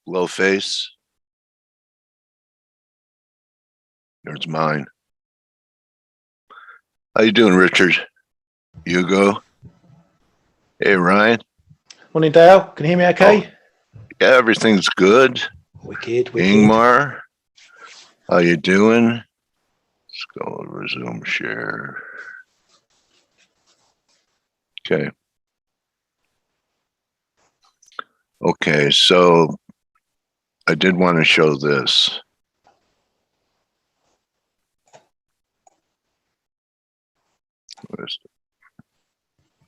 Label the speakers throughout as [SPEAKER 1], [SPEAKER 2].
[SPEAKER 1] low face. There's mine. How you doing, Richard? Hugo? Hey, Ryan?
[SPEAKER 2] Morning, Dale. Can you hear me okay?
[SPEAKER 1] Oh, yeah, everything's good.
[SPEAKER 2] Wicked.
[SPEAKER 1] Ingmar? How you doing? Let's go resume share. Okay. Okay, so I did want to show this.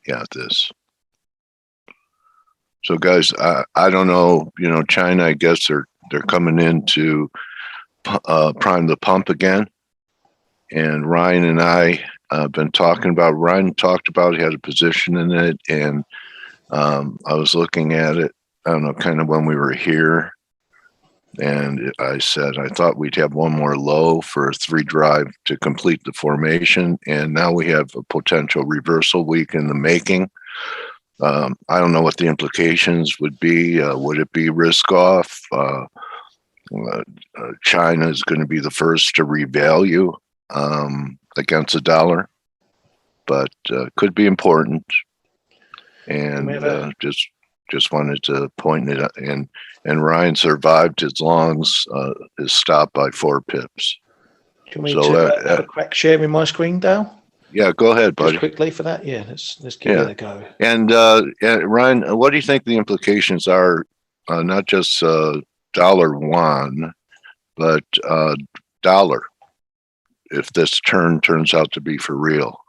[SPEAKER 1] Yeah, this. So guys, I don't know, China, I guess they're coming in to prime the pump again. And Ryan and I have been talking about, Ryan talked about, he had a position in it, and I was looking at it, I don't know, kind of when we were here. And I said, I thought we'd have one more low for a 3 drive to complete the formation. And now we have a potential reversal week in the making. I don't know what the implications would be. Would it be risk off? China is going to be the first to revalue against the dollar, but could be important. And just wanted to point it out. And Ryan survived his longs, is stopped by 4 pips.
[SPEAKER 2] Do you want me to have a crack sharing my screen, Dale?
[SPEAKER 1] Yeah, go ahead, buddy.
[SPEAKER 2] Just quickly for that. Yeah, let's give it a go.
[SPEAKER 1] And Ryan, what do you think the implications are? Not just dollar won, but dollar. If this turns out to be for real.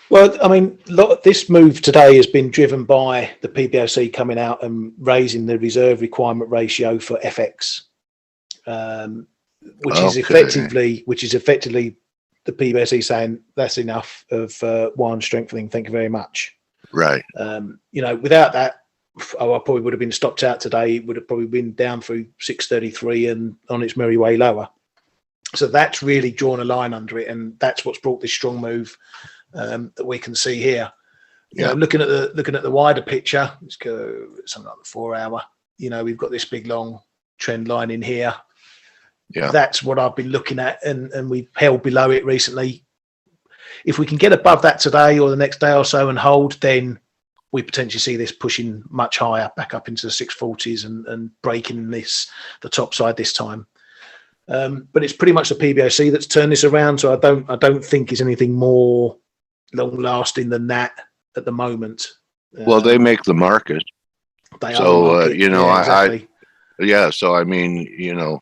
[SPEAKER 2] Well, I mean, this move today has been driven by the PBOC coming out and raising the reserve requirement ratio for FX, which is effectively the PBOC saying that's enough of yuan strengthening. Thank you very much.
[SPEAKER 1] Right.
[SPEAKER 2] Without that, I probably would have been stopped out today. It would have probably been down through 633 and on its merry way lower. So that's really drawn a line under it, and that's what's brought this strong move that we can see here. Looking at the wider picture, let's go something like the 4 hour. We've got this big long trend line in here.
[SPEAKER 1] Yeah,
[SPEAKER 2] that's what I've been looking at, and we've held below it recently. If we can get above that today or the next day or so and hold, then we potentially see this pushing much higher, back up into the 640s and breaking the top side this time. But it's pretty much the PBOC that's turned this around, so I don't think it's anything more long lasting than that at the moment.
[SPEAKER 1] Well, they make the market.
[SPEAKER 2] They are the market.
[SPEAKER 1] Exactly. So I mean,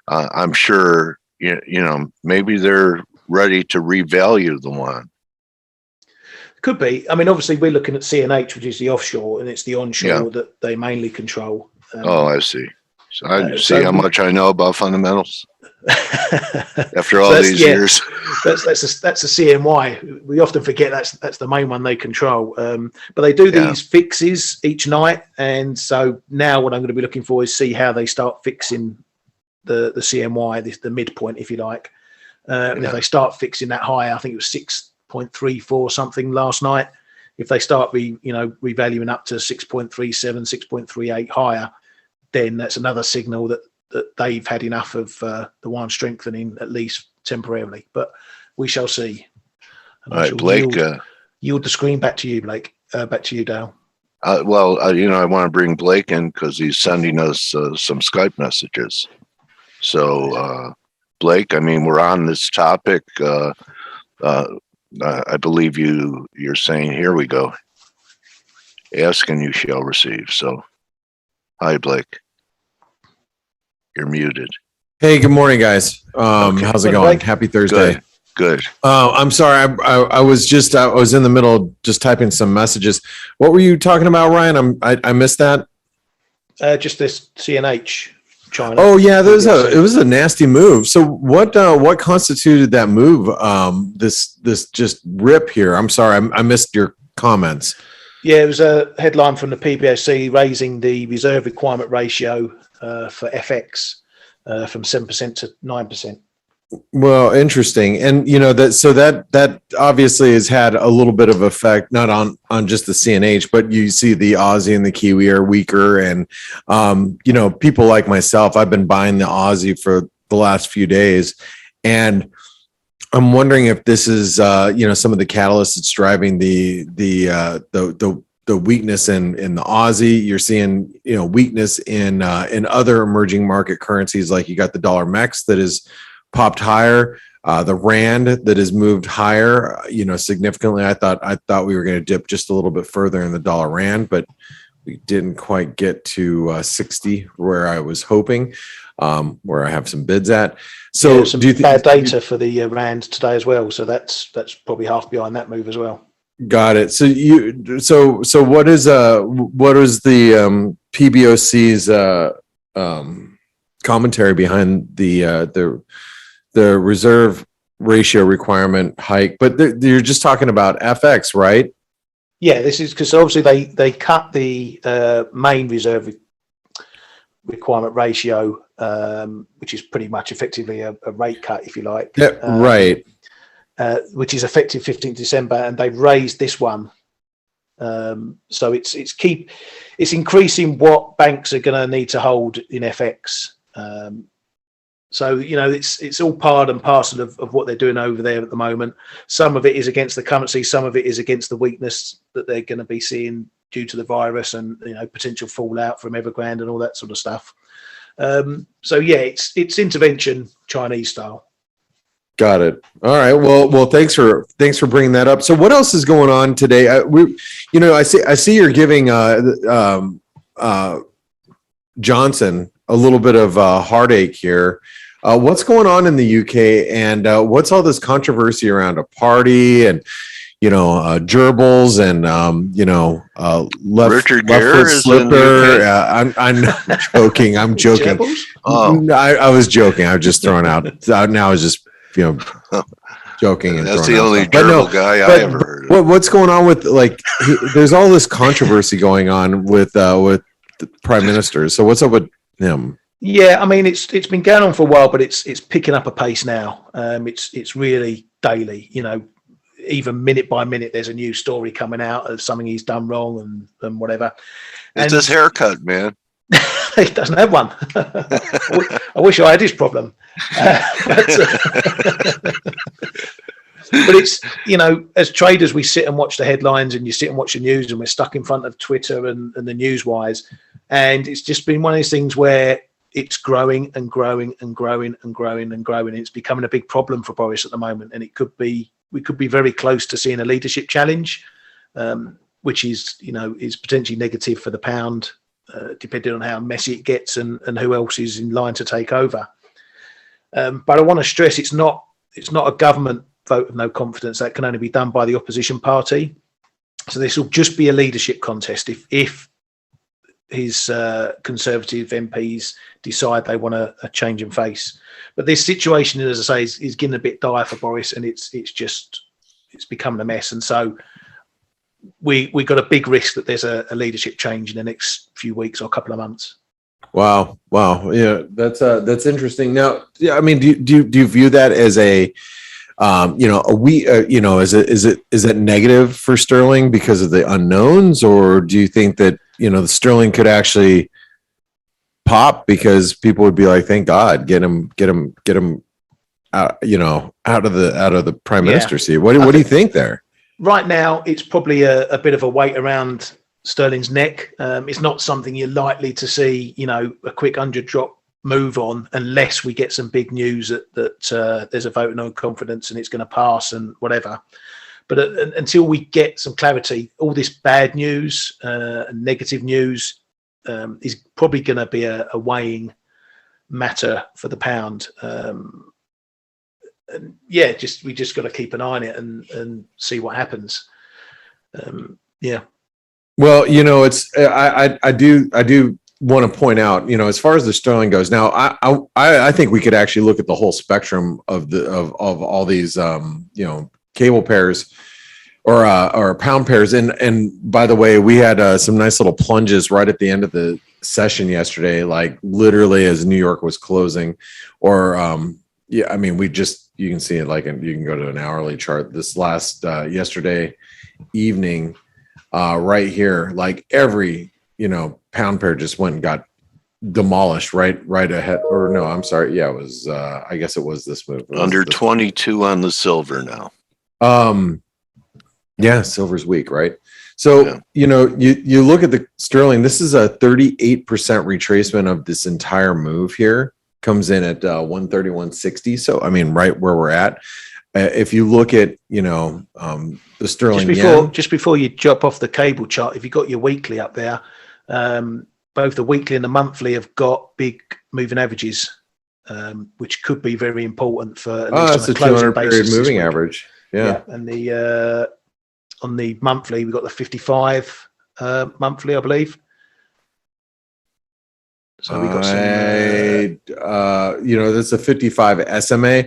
[SPEAKER 1] I'm sure maybe they're ready to revalue the yuan.
[SPEAKER 2] Could be. I mean, obviously we're looking at CNH, which is the offshore, and it's the onshore that they mainly control.
[SPEAKER 1] I see. So I see how much I know about fundamentals after all these years.
[SPEAKER 2] That's a CNY. We often forget that's the main one they control. But they do these fixes each night, and so now what I'm going to be looking for is see how they start fixing the CNY, the midpoint, if you like. And if they start fixing that high, I think it was 6.34 something last night. If they start revaluing up to 6.37, 6.38 higher, then that's another signal that they've had enough of the yuan strengthening, at least temporarily. But we shall see.
[SPEAKER 1] All right, Blake.
[SPEAKER 2] Yield the screen back to you, Blake. Back to you, Dale.
[SPEAKER 1] I want to bring Blake in because he's sending us some Skype messages. So, Blake, I mean, we're on this topic. I believe you're saying, here we go. Ask and you shall receive. So, hi, Blake. You're muted.
[SPEAKER 3] Hey, good morning, guys. How's it going? Blake? Happy Thursday.
[SPEAKER 1] Good.
[SPEAKER 3] I'm sorry. I was in the middle of just typing some messages. What were you talking about, Ryan? I missed that.
[SPEAKER 2] Just this CNH China.
[SPEAKER 3] Oh yeah, it was a nasty move. So what constituted that move? This just rip here. I'm sorry, I missed your comments.
[SPEAKER 2] Yeah, it was a headline from the PBOC raising the reserve requirement ratio for FX from 7% to 9%.
[SPEAKER 3] Well, interesting. And that obviously has had a little bit of effect, not on just the CNH, but you see the Aussie and the Kiwi are weaker. And, people like myself, I've been buying the Aussie for the last few days. And I'm wondering if this is, some of the catalysts that's driving the weakness in the Aussie. You're seeing, weakness in other emerging market currencies. Like you got the dollar MEX that is popped higher, the Rand that has moved higher, significantly. I thought we were going to dip just a little bit further in the dollar Rand, but we didn't quite get to 60 where I was hoping, where I have some bids at. So
[SPEAKER 2] some bad data for the Rand today as well. So that's probably half behind that move as well.
[SPEAKER 3] Got it. So what is the PBOC's commentary behind the reserve ratio requirement hike? But you're just talking about FX, right?
[SPEAKER 2] Yeah, this is because obviously they cut the main reserve requirement ratio, which is pretty much effectively a rate cut, if you like.
[SPEAKER 3] Yeah, right.
[SPEAKER 2] Which is effective 15th December, and they've raised this one. So it's increasing what banks are going to need to hold in FX. So it's all part and parcel of what they're doing over there at the moment. Some of it is against the currency, some of it is against the weakness that they're going to be seeing due to the virus and potential fallout from Evergrande and all that sort of stuff. So yeah, it's intervention Chinese style.
[SPEAKER 3] Got it. All right. Well, thanks for bringing that up. So what else is going on today? I see you're giving Johnson a little bit of heartache here. What's going on in the UK, and what's all this controversy around a party and gerbils and left foot slipper? I'm joking. I'm joking.
[SPEAKER 1] Oh,
[SPEAKER 3] I was joking. I was just throwing out. Now I was just joking. And
[SPEAKER 1] that's the only gerbil guy I ever heard of.
[SPEAKER 3] What's going on with there's all this controversy going on with the prime minister. So what's up with him?
[SPEAKER 2] Yeah, I mean it's been going on for a while, but it's picking up a pace now. It's really daily. Even minute by minute, there's a new story coming out of something he's done wrong and whatever.
[SPEAKER 1] It's his haircut, man.
[SPEAKER 2] He doesn't have one. I wish I had his problem. But it's, as traders, we sit and watch the headlines and you sit and watch the news, and we're stuck in front of Twitter and the Newswise. And it's just been one of those things where it's growing and growing and growing and growing and growing. It's becoming a big problem for Boris at the moment. And we could be very close to seeing a leadership challenge, which is potentially negative for the pound, depending on how messy it gets and who else is in line to take over. But I want to stress it's not a government vote of no confidence. That can only be done by the opposition party. So this will just be a leadership contest if his Conservative MPs decide they want a change in face. But this situation, as I say, is getting a bit dire for Boris, and it's becoming a mess. And so we got a big risk that there's a leadership change in the next few weeks or a couple of months.
[SPEAKER 3] Wow. Yeah, that's interesting. Now, yeah, I mean, do you view that as is it negative for sterling because of the unknowns, or do you think that the sterling could actually pop because people would be like, thank God, get him out, out of the prime minister seat? What do you think there?
[SPEAKER 2] Right now, it's probably a bit of a weight around sterling's neck. It's not something you're likely to see, a quick 100 drop move on, unless we get some big news that there's a vote of no confidence and it's going to pass and whatever. But until we get some clarity, all this bad news and negative news is probably going to be a weighing matter for the pound. And yeah, we just got to keep an eye on it and see what happens. Yeah. Well,
[SPEAKER 3] it's I do want to point out, as far as the sterling goes. Now, I think we could actually look at the whole spectrum of all these cable pairs or pound pairs. And by the way, we had some nice little plunges right at the end of the session yesterday, like literally as New York was closing, or Yeah, I mean, you can see it like, you can go to an hourly chart. This last yesterday evening, right here, like every pound pair just went and got demolished right ahead. Or no, I'm sorry, yeah, it was I guess it was this move.
[SPEAKER 1] Under 22 on the silver now.
[SPEAKER 3] Yeah, silver's weak, right? So
[SPEAKER 1] Yeah.
[SPEAKER 3] you look at the sterling. This is a 38% retracement of this entire move here. Comes in at 131.60. So I mean, right where we're at. If you look at the sterling
[SPEAKER 2] just before you jump off the cable chart, if you got your weekly up there, both the weekly and the monthly have got big moving averages, which could be very important for. At least
[SPEAKER 3] that's the 200 period moving average. Yeah,
[SPEAKER 2] and the on the monthly we've got the 55 monthly, I believe. So we got some.
[SPEAKER 3] That's a 55 SMA.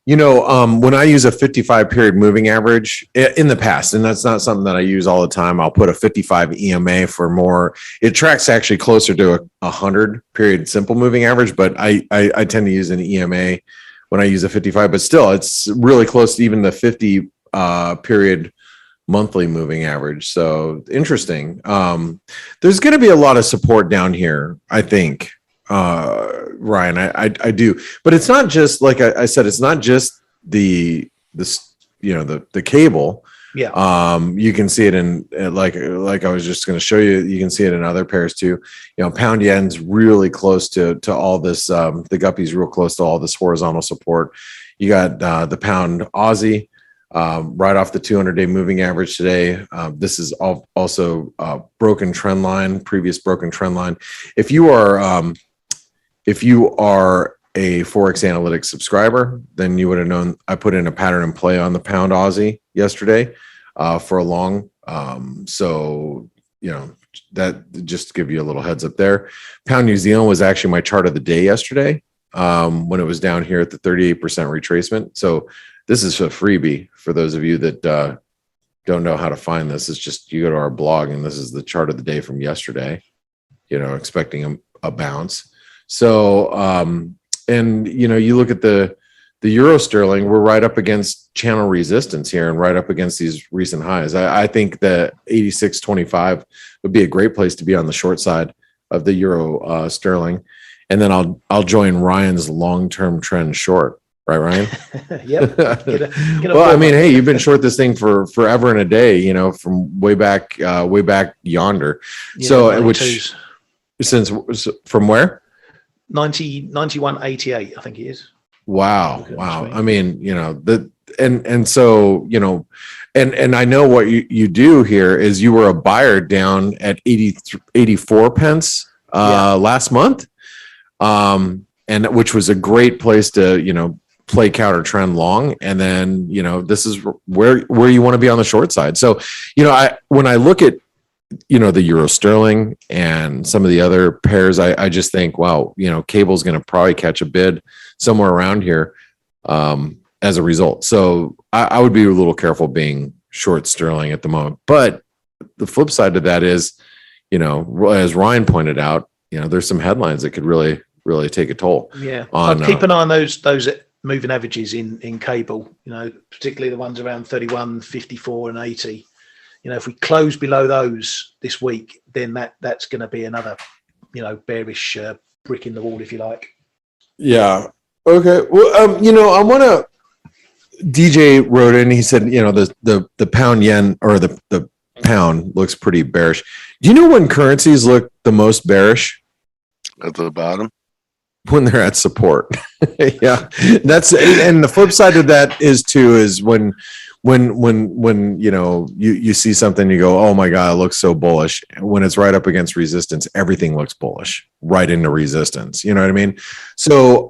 [SPEAKER 3] When I use a 55 period moving average in the past, and that's not something that I use all the time, I'll put a 55 EMA for more. It tracks actually closer to a 100 period simple moving average, but I tend to use an EMA when I use a 55, but still it's really close to even the 50 period monthly moving average. So interesting. There's going to be a lot of support down here, I think. Ryan, I do, but it's not just like I said, it's not just the cable.
[SPEAKER 2] Yeah.
[SPEAKER 3] You can see it in like I was just going to show you. You can see it in other pairs too. Pound yen's really close to all this. The guppy's real close to all this horizontal support. You got the pound Aussie right off the 200-day moving average today. This is also broken trend line, previous broken trend line. If you are a ForexAnalytix subscriber, then you would have known I put in a pattern and play on the pound Aussie yesterday for a long. So, that just to give you a little heads up there. Pound New Zealand was actually my chart of the day yesterday when it was down here at the 38% retracement. So this is a freebie for those of you that don't know how to find this. It's just you go to our blog and this is the chart of the day from yesterday, expecting a bounce. So, you look at the euro sterling, we're right up against channel resistance here and right up against these recent highs. I think that 86.25 would be a great place to be on the short side of the euro sterling. And then I'll join Ryan's long-term trend short. Right, Ryan?
[SPEAKER 2] Yep.
[SPEAKER 3] Well, I mean, hey, you've been short this thing for forever and a day, from way back yonder.
[SPEAKER 2] Yeah,
[SPEAKER 3] so,
[SPEAKER 2] 92s.
[SPEAKER 3] From where?
[SPEAKER 2] 91.88, I think it is.
[SPEAKER 3] Wow. I mean, so, and I know what you do here is you were a buyer down at 84 pence last month. And which was a great place to, play counter trend long. And then, this is where you want to be on the short side. So, when I look at, the euro sterling and some of the other pairs, I just think, wow, cable's going to probably catch a bid somewhere around here as a result. So I would be a little careful being short sterling at the moment. But the flip side to that is, as Ryan pointed out, there's some headlines that could really take a toll.
[SPEAKER 2] Yeah. I'd keep an eye on those moving averages in cable, particularly the ones around 31, 54 and 80. If we close below those this week, then that's going to be another, bearish brick in the wall, if you like.
[SPEAKER 3] Yeah. Okay. Well, I want to. DJ wrote in. He said, the pound yen or the pound looks pretty bearish. Do you know when currencies look the most bearish?
[SPEAKER 1] At the bottom.
[SPEAKER 3] When they're at support. Yeah. And the flip side of that is when you see something, you go, oh my God, it looks so bullish. When it's right up against resistance, everything looks bullish right into resistance. You know what I mean? So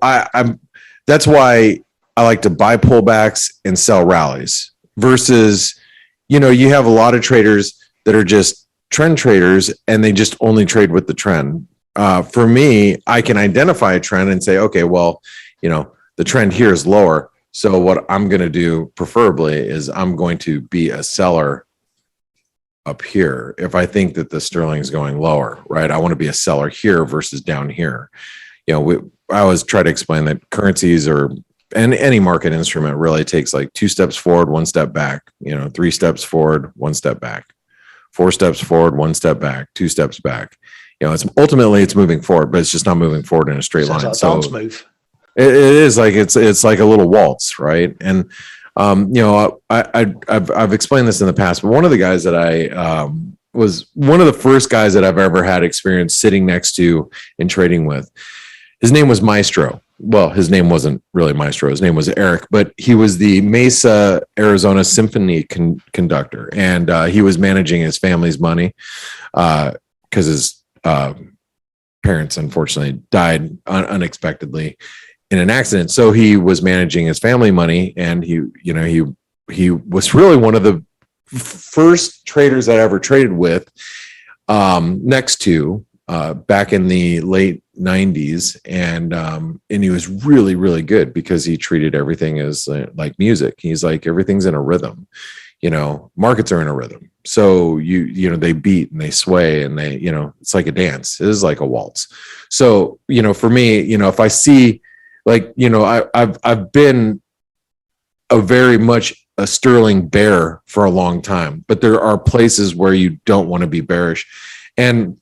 [SPEAKER 3] that's why I like to buy pullbacks and sell rallies versus, you have a lot of traders that are just trend traders and they just only trade with the trend. For me, I can identify a trend and say, okay, well, the trend here is lower. So what I'm going to do preferably is I'm going to be a seller up here. If I think that the sterling is going lower, right? I want to be a seller here versus down here. I always try to explain that currencies are and any market instrument really takes like 2 steps forward, 1 step back, 3 steps forward, 1 step back, 4 steps forward, 1 step back, 2 steps back. It's ultimately it's moving forward, but it's just not moving forward in a straight line.
[SPEAKER 2] Like a
[SPEAKER 3] so
[SPEAKER 2] dance move.
[SPEAKER 3] it is like it's like a little waltz, right? And I've explained this in the past, but one of the guys that I was one of the first guys that I've ever had experience sitting next to and trading with. His name was Maestro. Well, his name wasn't really Maestro. His name was Eric, but he was the Mesa, Arizona Symphony conductor, and he was managing his family's money because his parents unfortunately died unexpectedly in an accident. So he was managing his family money, and he was really one of the first traders that I ever traded with, next to back in the late 90s, and he was really, really good because he treated everything as like music. He's like, everything's in a rhythm. Markets are in a rhythm. So they beat and they sway and they, it's like a dance. It is like a waltz. So, for me, if I see like, I've been a very much a sterling bear for a long time, but there are places where you don't want to be bearish. And,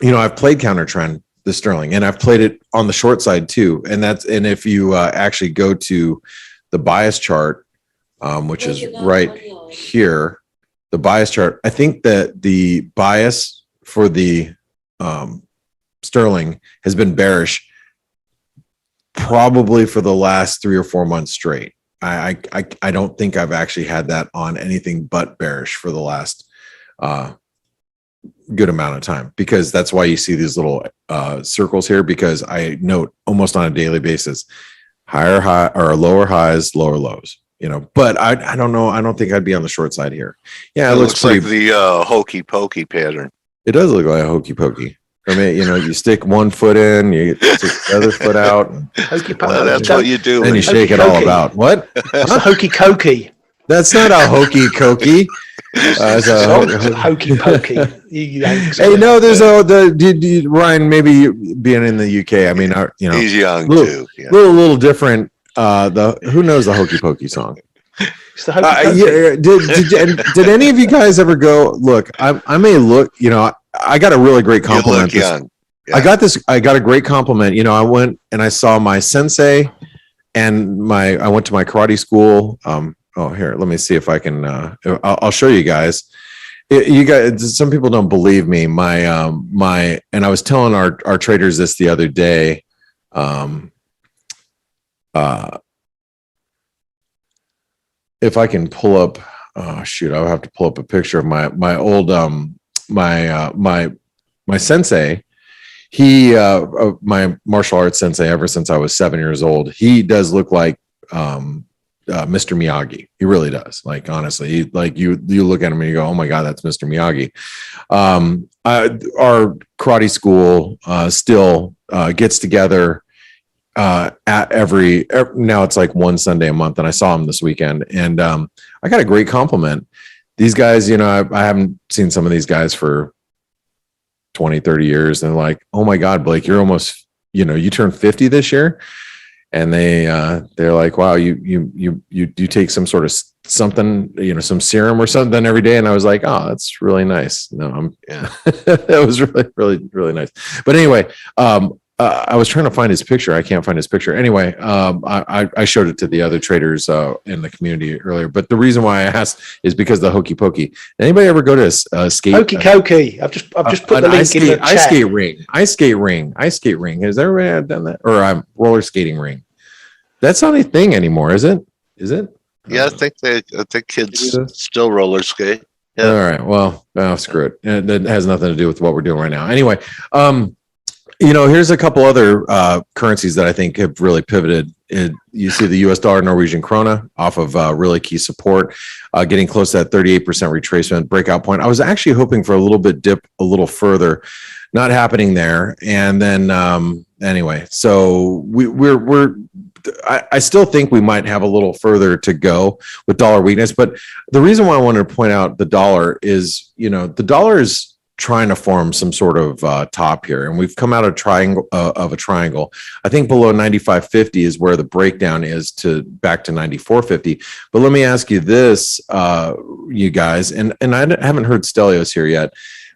[SPEAKER 3] I've played counter trend the sterling, and I've played it on the short side too. And if you actually go to the bias chart, which is right here, the bias chart, I think that the bias for the sterling has been bearish probably for the last 3 or 4 months straight. I don't think I've actually had that on anything but bearish for the last good amount of time, because that's why you see these little circles here, because I note almost on a daily basis higher high or lower highs, lower lows. But I don't know. I don't think I'd be on the short side here. Yeah, it looks
[SPEAKER 1] like the hokey pokey pattern.
[SPEAKER 3] It does look like a hokey pokey. I mean, you stick one foot in, you stick the other foot out.
[SPEAKER 1] Well, that's what you do.
[SPEAKER 3] And you shake it all about. What?
[SPEAKER 2] It's a hokey cokey.
[SPEAKER 3] That's not a hokey cokey.
[SPEAKER 2] It's a hokey pokey.
[SPEAKER 3] Hey, no, there's Ryan, maybe you being in the UK. I mean,
[SPEAKER 1] he's young too. Yeah.
[SPEAKER 3] Little different. Who knows the hokey pokey song?
[SPEAKER 2] It's the hokey
[SPEAKER 3] did any of you guys ever go look? I may look. I got a really great compliment.
[SPEAKER 1] You look young.
[SPEAKER 3] Yeah. I got a great compliment. I went and I saw my sensei, and I went to my karate school. Here, let me see if I can. I'll show you guys. You guys, some people don't believe me. And I was telling our traders this the other day. If I can pull up, I'll have to pull up a picture of my old my sensei. He my martial arts sensei ever since I was 7 years old. He does look like Mr. Miyagi. He really does. Like, honestly, you look at him and you go, oh my God, that's Mr. Miyagi. Our karate school still gets together at every now it's like one Sunday a month, and I saw him this weekend, and I got a great compliment. These guys, I haven't seen some of these guys for 20, 30 years, and they're like, oh my God, Blake, you're almost, you turned 50 this year. And they're like, wow, you take some sort of something, some serum or something every day. And I was like, oh, that's really nice. No, that was really, really, really nice. But anyway, I was trying to find his picture. I can't find his picture. Anyway, I showed it to the other traders in the community earlier. But the reason why I asked is because the hokey pokey. Anybody ever go to skate?
[SPEAKER 2] Hokey cokey. I've just put the link in the chat.
[SPEAKER 3] Ice skate ring. Has everybody done that? Or roller skating ring? That's not a thing anymore, is it?
[SPEAKER 1] Yeah, I think kids still roller skate. Yeah.
[SPEAKER 3] All right. Well, screw it. That has nothing to do with what we're doing right now. Anyway, here's a couple other currencies that I think have really pivoted. You see the US dollar, Norwegian krona off of really key support, getting close to that 38% retracement breakout point. I was actually hoping for a little bit dip a little further, not happening there. And then anyway, so I still think we might have a little further to go with dollar weakness. But the reason why I wanted to point out the dollar is, the dollar is trying to form some sort of top here, and we've come out of a triangle. I think below 95.50 is where the breakdown is to back to 94.50. But let me ask you this, you guys, and I haven't heard Stelios here yet,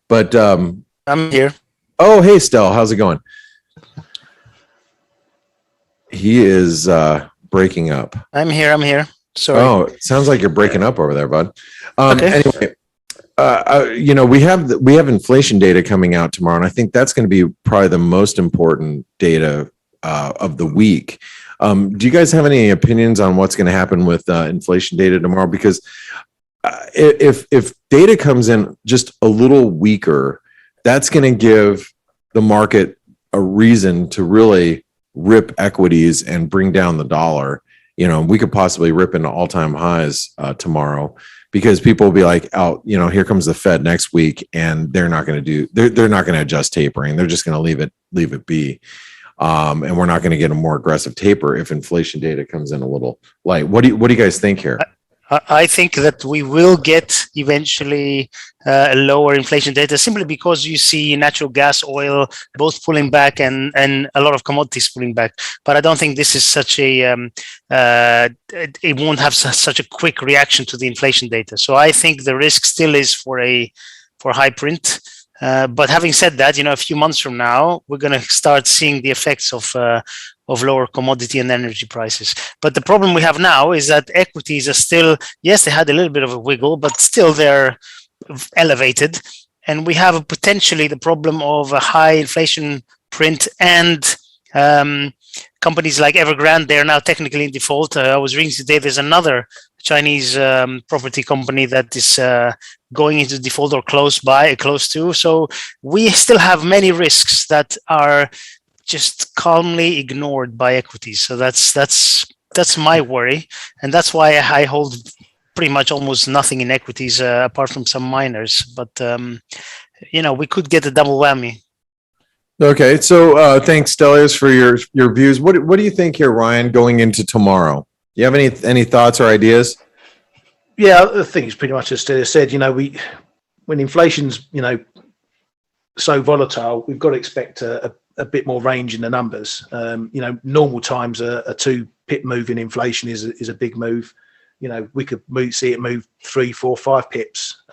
[SPEAKER 3] but
[SPEAKER 4] I'm here.
[SPEAKER 3] oh, hey, Stel, how's it going? He is breaking up.
[SPEAKER 4] I'm here. Sorry.
[SPEAKER 3] Oh, it sounds like you're breaking up over there, bud.
[SPEAKER 4] Okay.
[SPEAKER 3] Anyway, we have inflation data coming out tomorrow, and I think that's going to be probably the most important data of the week. Do you guys have any opinions on what's going to happen with inflation data tomorrow? Because if data comes in just a little weaker, that's going to give the market a reason to really rip equities and bring down the dollar. We could possibly rip into all-time highs tomorrow, because people will be like, oh, here comes the Fed next week, and they're not going to they're not going to adjust tapering. They're just going to leave it be. And we're not going to get a more aggressive taper if inflation data comes in a little light. What do you guys think here?
[SPEAKER 4] I think that we will get eventually a lower inflation data, simply because you see natural gas, oil, both pulling back and a lot of commodities pulling back. But I don't think this is such a, it won't have such a quick reaction to the inflation data. So I think the risk still is for high print. But having said that, a few months from now, we're going to start seeing the effects of lower commodity and energy prices. But the problem we have now is that equities are still, yes, they had a little bit of a wiggle, but still they're elevated. And we have potentially the problem of a high inflation print, and companies like Evergrande, they're now technically in default. I was reading today, there's another Chinese property company that is going into default or close to. So we still have many risks that are just calmly ignored by equities. So that's my worry, and that's why I hold pretty much almost nothing in equities apart from some minors. But we could get a double whammy.
[SPEAKER 3] Okay, so thanks, Stelios, for your views. What do you think here, Ryan, going into tomorrow? Do you have any thoughts or ideas?
[SPEAKER 2] Yeah, I think it's pretty much as Stelios said. When inflation's so volatile, we've got to expect a bit more range in the numbers. Normal times a 2 pip move in inflation is a big move. We could see it move 3, 4, 5 pips.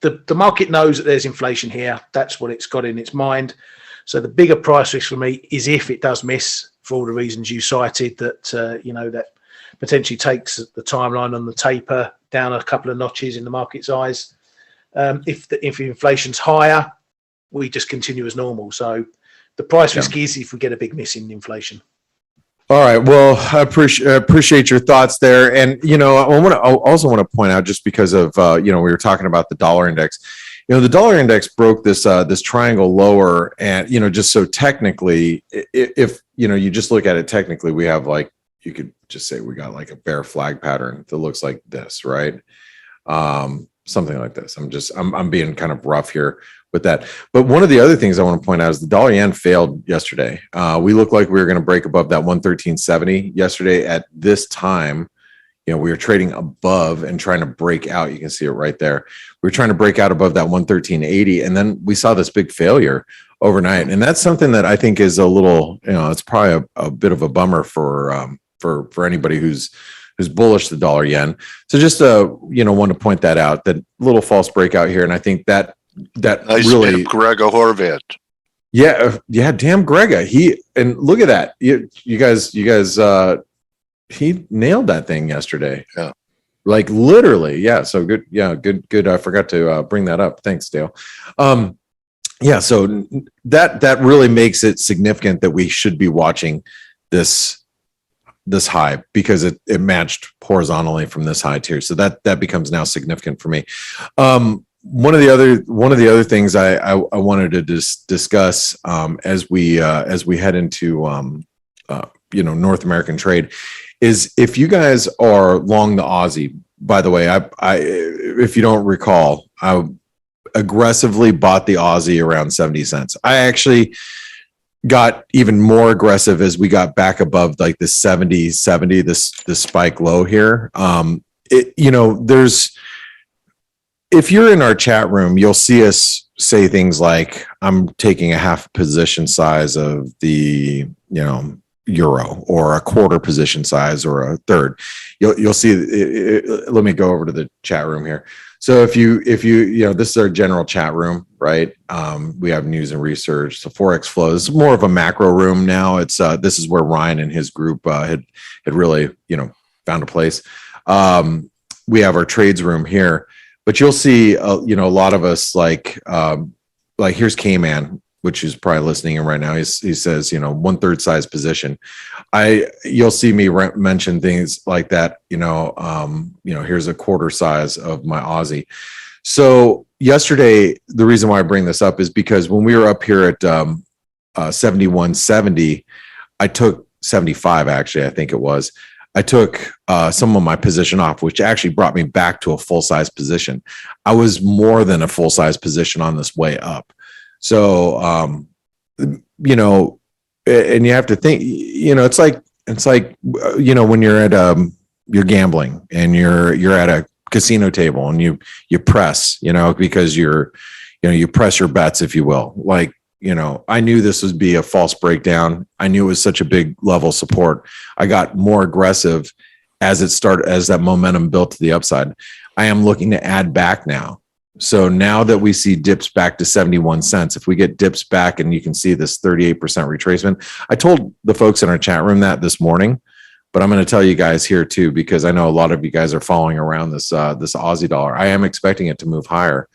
[SPEAKER 2] The market knows that there's inflation here. That's what it's got in its mind. So the bigger price risk for me is if it does miss, for all the reasons you cited, that that potentially takes the timeline on the taper down a couple of notches in the market's eyes. If inflation's higher, we just continue as normal. So the price risk is if we get a big miss in inflation.
[SPEAKER 3] All right. Well, I appreciate your thoughts there. And, I also want to point out, just because of, we were talking about the dollar index, the dollar index broke this triangle lower. And, just so technically, if, you just look at it technically, we have you could just say we got a bear flag pattern that looks like this, right? Something like this. I'm being kind of rough here with that. But one of the other things I want to point out is the dollar yen failed yesterday. We looked like we were going to break above that 113.70 yesterday at this time. We were trading above and trying to break out. You can see it right there. We were trying to break out above that 113.80, and then we saw this big failure overnight. And that's something that I think is a little, it's probably a bit of a bummer for anybody who's bullish the dollar yen. So just want to point that out, that little false breakout here, and I think that
[SPEAKER 1] nice
[SPEAKER 3] really
[SPEAKER 1] Gregor Horvat.
[SPEAKER 3] Yeah, damn Gregor. And look at that. You guys he nailed that thing yesterday.
[SPEAKER 1] Yeah.
[SPEAKER 3] Literally. Yeah. So good. Yeah, good. I forgot to bring that up. Thanks, Dale. Yeah, so that really makes it significant that we should be watching this high, because it matched horizontally from this high tier. So that becomes now significant for me. One of the other things I wanted to discuss as we head into North American trade is, if you guys are long the Aussie. By the way, I if you don't recall, I aggressively bought the Aussie around 70 cents. I actually got even more aggressive as we got back above the 70, this spike low here. There's if you're in our chat room, you'll see us say things like, I'm taking a half position size of the, euro, or a quarter position size, or a third. You'll see, let me go over to the chat room here. So if you, this is our general chat room, right? We have news and research, the Forex flow. It's more of a macro room now. It's this is where Ryan and his group had really, found a place. We have our trades room here, but you'll see, a lot of us like here's Kman, which is probably listening in right now. He says, 1/3 size position. You'll see me mention things like that. Here's a quarter size of my Aussie. So yesterday, the reason why I bring this up is because when we were up here at 71.70, I took 75. Actually, I think it was. I took some of my position off, which actually brought me back to a full size position. I was more than a full size position on this way up. So, and you have to think, it's like, when you're at, you're gambling and you're at a casino table and you press, because you press your bets, if you will. Like, I knew this would be a false breakdown. I knew it was such a big level support. I got more aggressive as that momentum built to the upside. I am looking to add back now. So now that we see dips back to 71 cents, if we get dips back and you can see this 38% retracement, I told the folks in our chat room that this morning, but I'm going to tell you guys here too, because I know a lot of you guys are following around this Aussie dollar. I am expecting it to move higher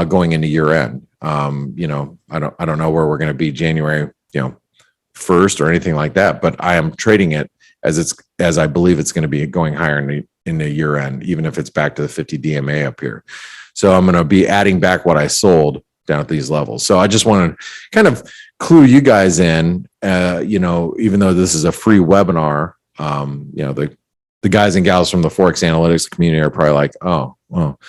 [SPEAKER 3] going into year end. I don't know where we're going to be January, 1st or anything like that, but I am trading it as I believe it's going to be going higher in the year end, even if it's back to the 50 DMA up here. So I'm going to be adding back what I sold down at these levels. So I just want to kind of clue you guys in, even though this is a free webinar, the guys and gals from the ForexAnalytix community are probably like, oh, well,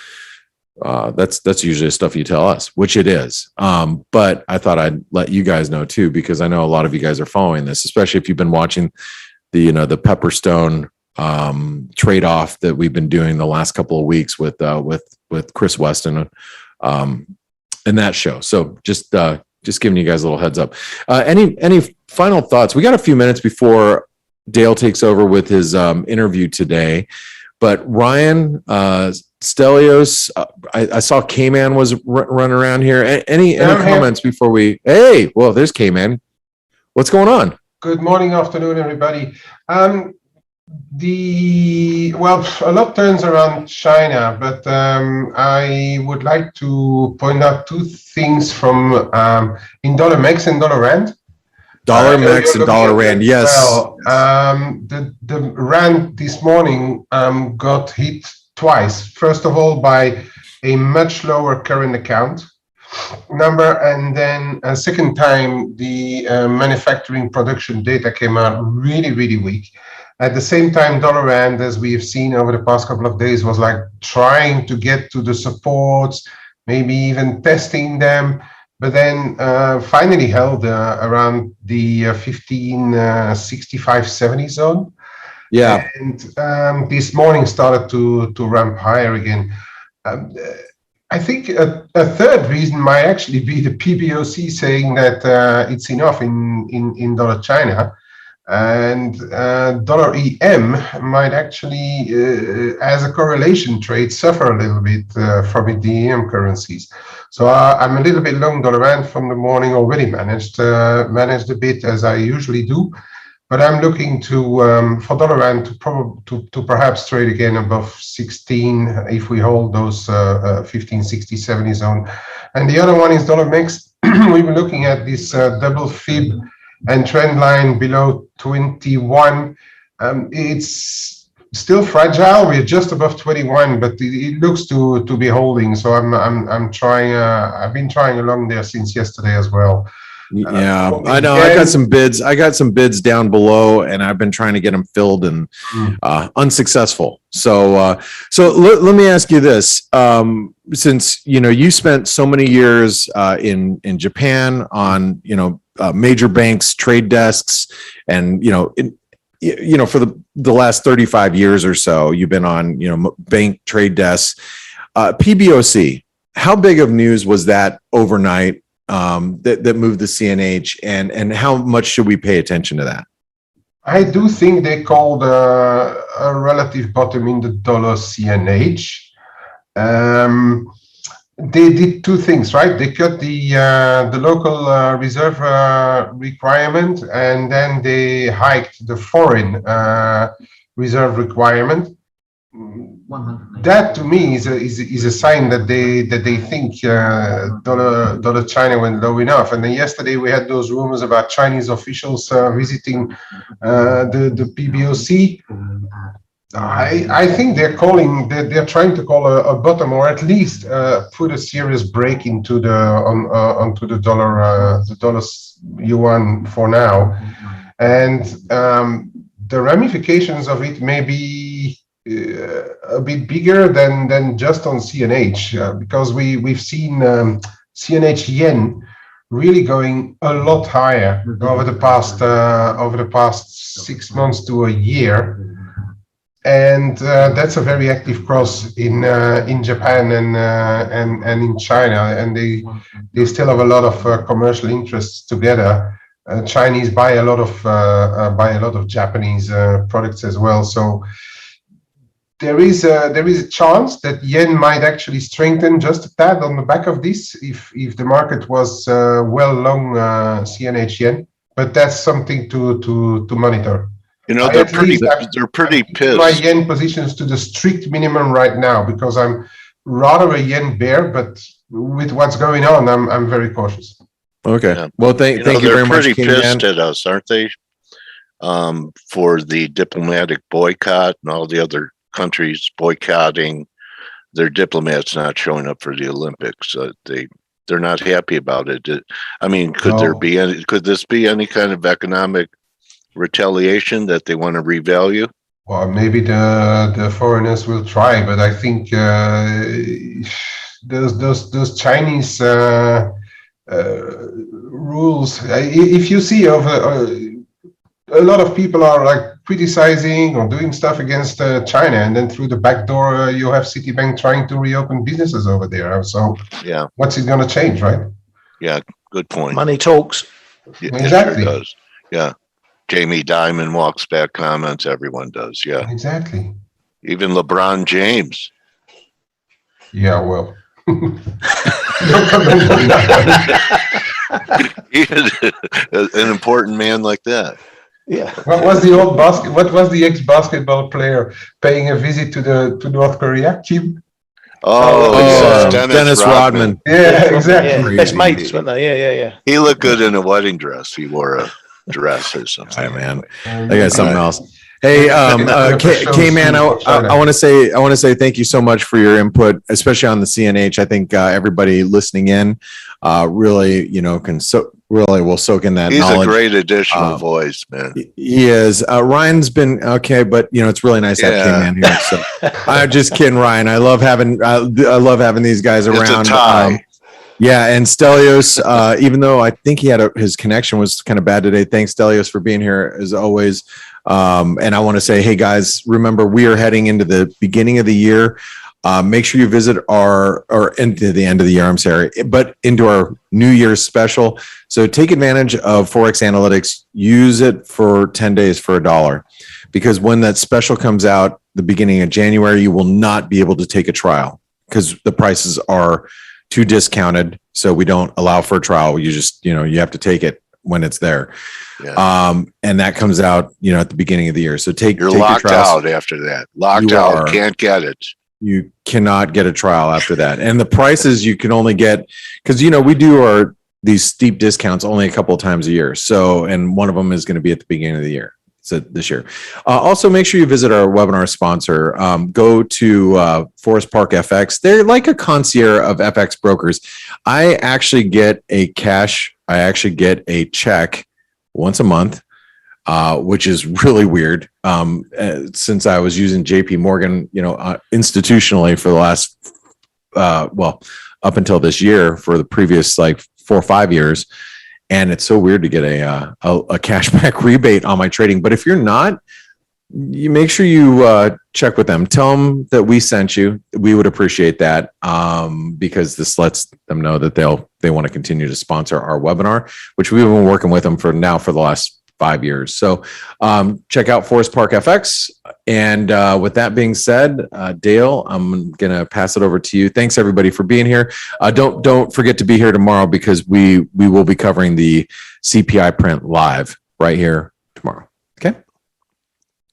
[SPEAKER 3] that's usually stuff you tell us, which it is. But I thought I'd let you guys know too, because I know a lot of you guys are following this, especially if you've been watching the Pepperstone trade-off that we've been doing the last couple of weeks with Chris Weston and that show. So just giving you guys a little heads up. Any final thoughts? We got a few minutes before Dale takes over with his interview today, but Ryan, Stelios, I saw Kman was running around here. Any comments before we? Hey, well, there's Kman. What's going on?
[SPEAKER 5] Good morning, afternoon, everybody. A lot turns around China, but I would like to point out two things from in dollar MEX and dollar Rand.
[SPEAKER 3] Dollar MEX and dollar Rand, yes.
[SPEAKER 5] Well, the Rand this morning got hit twice. First of all, by a much lower current account number, and then a second time, the manufacturing production data came out really, really weak. At the same time, dollar Rand, as we have seen over the past couple of days, was like trying to get to the supports, maybe even testing them, but then finally held around the 1565.70 zone.
[SPEAKER 3] Yeah.
[SPEAKER 5] And this morning started to ramp higher again. I think a third reason might actually be the PBOC saying that it's enough in dollar China. And dollar EM might actually, as a correlation trade, suffer a little bit from the EM currencies. So I'm a little bit long dollar Rand from the morning, already managed a bit as I usually do. But I'm looking to for dollar Rand to perhaps trade again above 16 if we hold those 1560.70 zone. And the other one is dollar MEX. We were looking at this double fib and trend line below 21. It's still fragile. We're just above 21, but it looks to be holding. So I'm trying. I've been trying along there since yesterday as well.
[SPEAKER 3] Yeah, I know. I got some bids. I got some bids down below, and I've been trying to get them filled and unsuccessful. So, let me ask you this: since you spent so many years in Japan on major banks, trade desks, and for the last 35 years or so, you've been on bank trade desks. PBOC, how big of news was that overnight that moved the CNH, and how much should we pay attention to that?
[SPEAKER 5] I do think they called a relative bottom in the dollar CNH. They did two things, right? They cut the local reserve requirement, and then they hiked the foreign reserve requirement. That to me is a sign that they think dollar China went low enough. And then yesterday we had those rumors about Chinese officials visiting the PBOC. I think they're trying to call a bottom, or at least put a serious break into onto the dollar yuan for now. And the ramifications of it may be a bit bigger than just on CNH, because we've seen CNH yen really going a lot higher over the past 6 months to a year. And that's a very active cross in Japan and in China, and they still have a lot of commercial interests together. Chinese buy a lot of Japanese products as well. So there is a chance that yen might actually strengthen just a tad on the back of this if the market was well long CNH yen. But that's something to monitor.
[SPEAKER 1] You know, they're pretty pissed.
[SPEAKER 5] My yen positions to the strict minimum right now because I'm rather a yen bear, but with what's going on, I'm very cautious.
[SPEAKER 3] Okay.
[SPEAKER 1] Yeah.
[SPEAKER 3] Well, thank you very much.
[SPEAKER 1] They're pretty pissed at us, aren't they? For the diplomatic boycott and all the other countries boycotting their diplomats not showing up for the Olympics. They're not happy about it. I mean, could this be any kind of economic retaliation that they want to revalue?
[SPEAKER 5] Well, maybe the foreigners will try, but I think those Chinese rules. If you see a lot of people are like criticizing or doing stuff against China, and then through the back door you have Citibank trying to reopen businesses over there. So
[SPEAKER 1] yeah,
[SPEAKER 5] what's it going to change, right?
[SPEAKER 1] Yeah, good point.
[SPEAKER 2] Money talks.
[SPEAKER 5] Exactly.
[SPEAKER 1] It sure does. Yeah. Jamie Dimon walks back comments. Everyone does. Yeah.
[SPEAKER 5] Exactly.
[SPEAKER 1] Even LeBron James.
[SPEAKER 5] Yeah. Well. Don't comment on that.
[SPEAKER 1] An important man like that.
[SPEAKER 2] Yeah.
[SPEAKER 5] What was the ex-basketball player paying a visit to North Korea? Kim?
[SPEAKER 3] Dennis Rodman.
[SPEAKER 5] Yeah, exactly.
[SPEAKER 2] Yeah, best mates, weren't they? Yeah.
[SPEAKER 1] He looked good in a wedding dress. He wore a dress or something.
[SPEAKER 3] Hey, man, that guy's something else. Hey, Kman, I want to say thank you so much for your input, especially on the CNH. I think everybody listening in really, really will soak in that knowledge.
[SPEAKER 1] He's a great additional voice, man.
[SPEAKER 3] He is. Ryan's been okay, but it's really nice to have Kman here. So I'm just kidding, Ryan. I love having these guys around.
[SPEAKER 1] It's a tie.
[SPEAKER 3] Yeah, and Stelios, even though I think he had his connection was kind of bad today. Thanks, Stelios, for being here as always. And I want to say, hey guys, remember we are heading into the beginning of the year. Make sure you visit or into the end of the year, I'm sorry, but into our New Year's special. So take advantage of ForexAnalytix. Use it for 10 days for $1, because when that special comes out the beginning of January, you will not be able to take a trial because the prices are too discounted. So we don't allow for a trial. You just, you have to take it when it's there. Yeah. And that comes out, at the beginning of the year. So take
[SPEAKER 1] locked out after that. Locked out. Can't get it.
[SPEAKER 3] You cannot get a trial after that. And the prices you can only get, because, we do these steep discounts only a couple of times a year. So, and one of them is going to be at the beginning of the year. So this year. Also, make sure you visit our webinar sponsor. Go to Forest Park FX. They're like a concierge of FX brokers. I actually get a check once a month, which is really weird. Since I was using JP Morgan, institutionally for the last, up until this year, for the previous 4 or 5 years. And it's so weird to get a cashback rebate on my trading. But if you're not, you make sure you check with them. Tell them that we sent you. We would appreciate that because this lets them know that they want to continue to sponsor our webinar, which we've been working with them for the last 5 years. So check out Forest Park FX. And with that being said, Dale, I'm going to pass it over to you. Thanks everybody for being here. Don't forget to be here tomorrow because we will be covering the CPI print live right here tomorrow. Okay.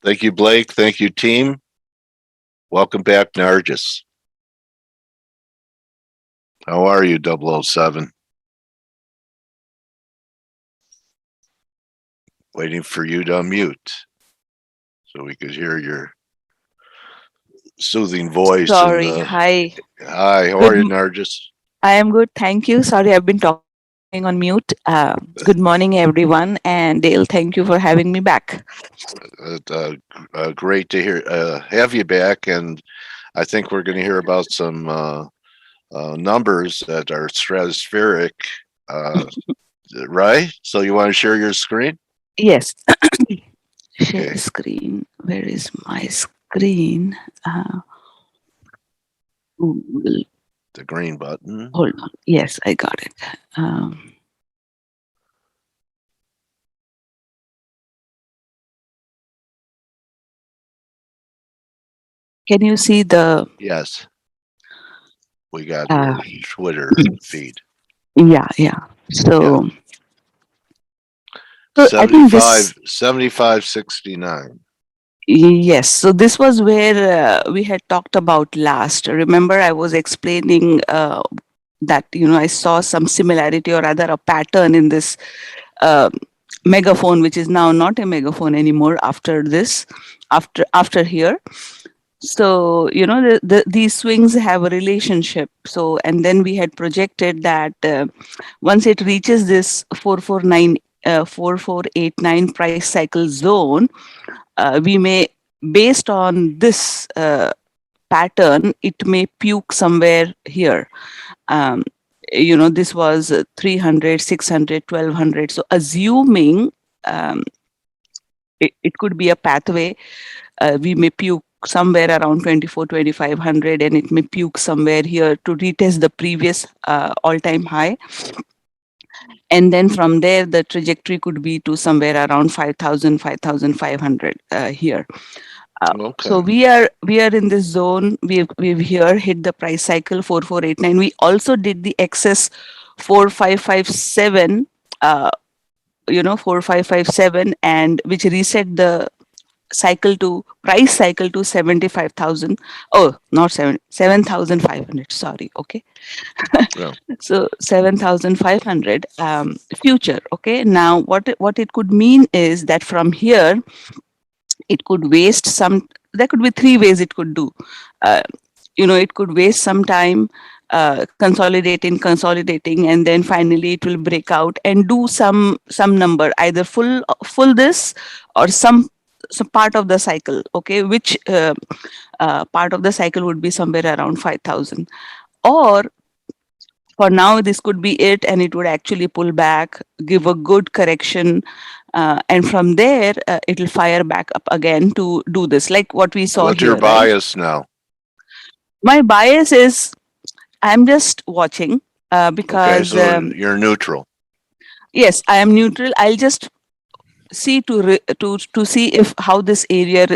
[SPEAKER 1] Thank you, Blake. Thank you, team. Welcome back, Nargis. How are you, 007? Waiting for you to unmute so we could hear your soothing voice.
[SPEAKER 6] Sorry. Hi.
[SPEAKER 1] Hi. How are you, Nargis?
[SPEAKER 6] I am good. Thank you. Sorry, I've been talking on mute. Good morning, everyone. And Dale, thank you for having me back.
[SPEAKER 1] Great to have you back. And I think we're going to hear about some numbers that are stratospheric, right? So you want to share your screen?
[SPEAKER 6] Yes. Share screen. Where is my screen? Google.
[SPEAKER 1] The green button.
[SPEAKER 6] Hold on. Yes, I got it. Can you see the?
[SPEAKER 1] Yes. We got your Twitter feed.
[SPEAKER 6] Yeah. So,
[SPEAKER 1] yeah.
[SPEAKER 6] So I think this
[SPEAKER 1] 75.69.
[SPEAKER 6] Yes. So this was where we had talked about last. Remember, I was explaining that, I saw some similarity or rather a pattern in this megaphone, which is now not a megaphone anymore after this, after here. So, these swings have a relationship. So, and then we had projected that once it reaches this 4489 price cycle zone, we may, based on this pattern, it may puke somewhere here. This was 300, 600, 1200. So assuming it could be a pathway, we may puke somewhere around 2500 and it may puke somewhere here to retest the previous all-time high. And then from there, the trajectory could be to somewhere around 5,000, 5,500 here.
[SPEAKER 1] Okay.
[SPEAKER 6] So we are in this zone. We've here hit the price cycle 4489. We also did the excess 4557, 4557, and which reset the price cycle to 75,000. Oh, not 7,500. Sorry. Okay.
[SPEAKER 1] Yeah.
[SPEAKER 6] So 7,500 future. Okay. Now what it could mean is that from here, it could waste some. There could be three ways it could do. It could waste some time consolidating, and then finally it will break out and do some number, either full this or some part of the cycle. Okay, which part of the cycle would be somewhere around 5,000, or for now this could be it, and it would actually pull back, give a good correction, and from there it will fire back up again to do this, like what we saw
[SPEAKER 1] What's
[SPEAKER 6] here.
[SPEAKER 1] your bias now?
[SPEAKER 6] My bias is I'm just watching because
[SPEAKER 1] okay, so you're neutral.
[SPEAKER 6] Yes, I am neutral. I'll just see to see if how this area.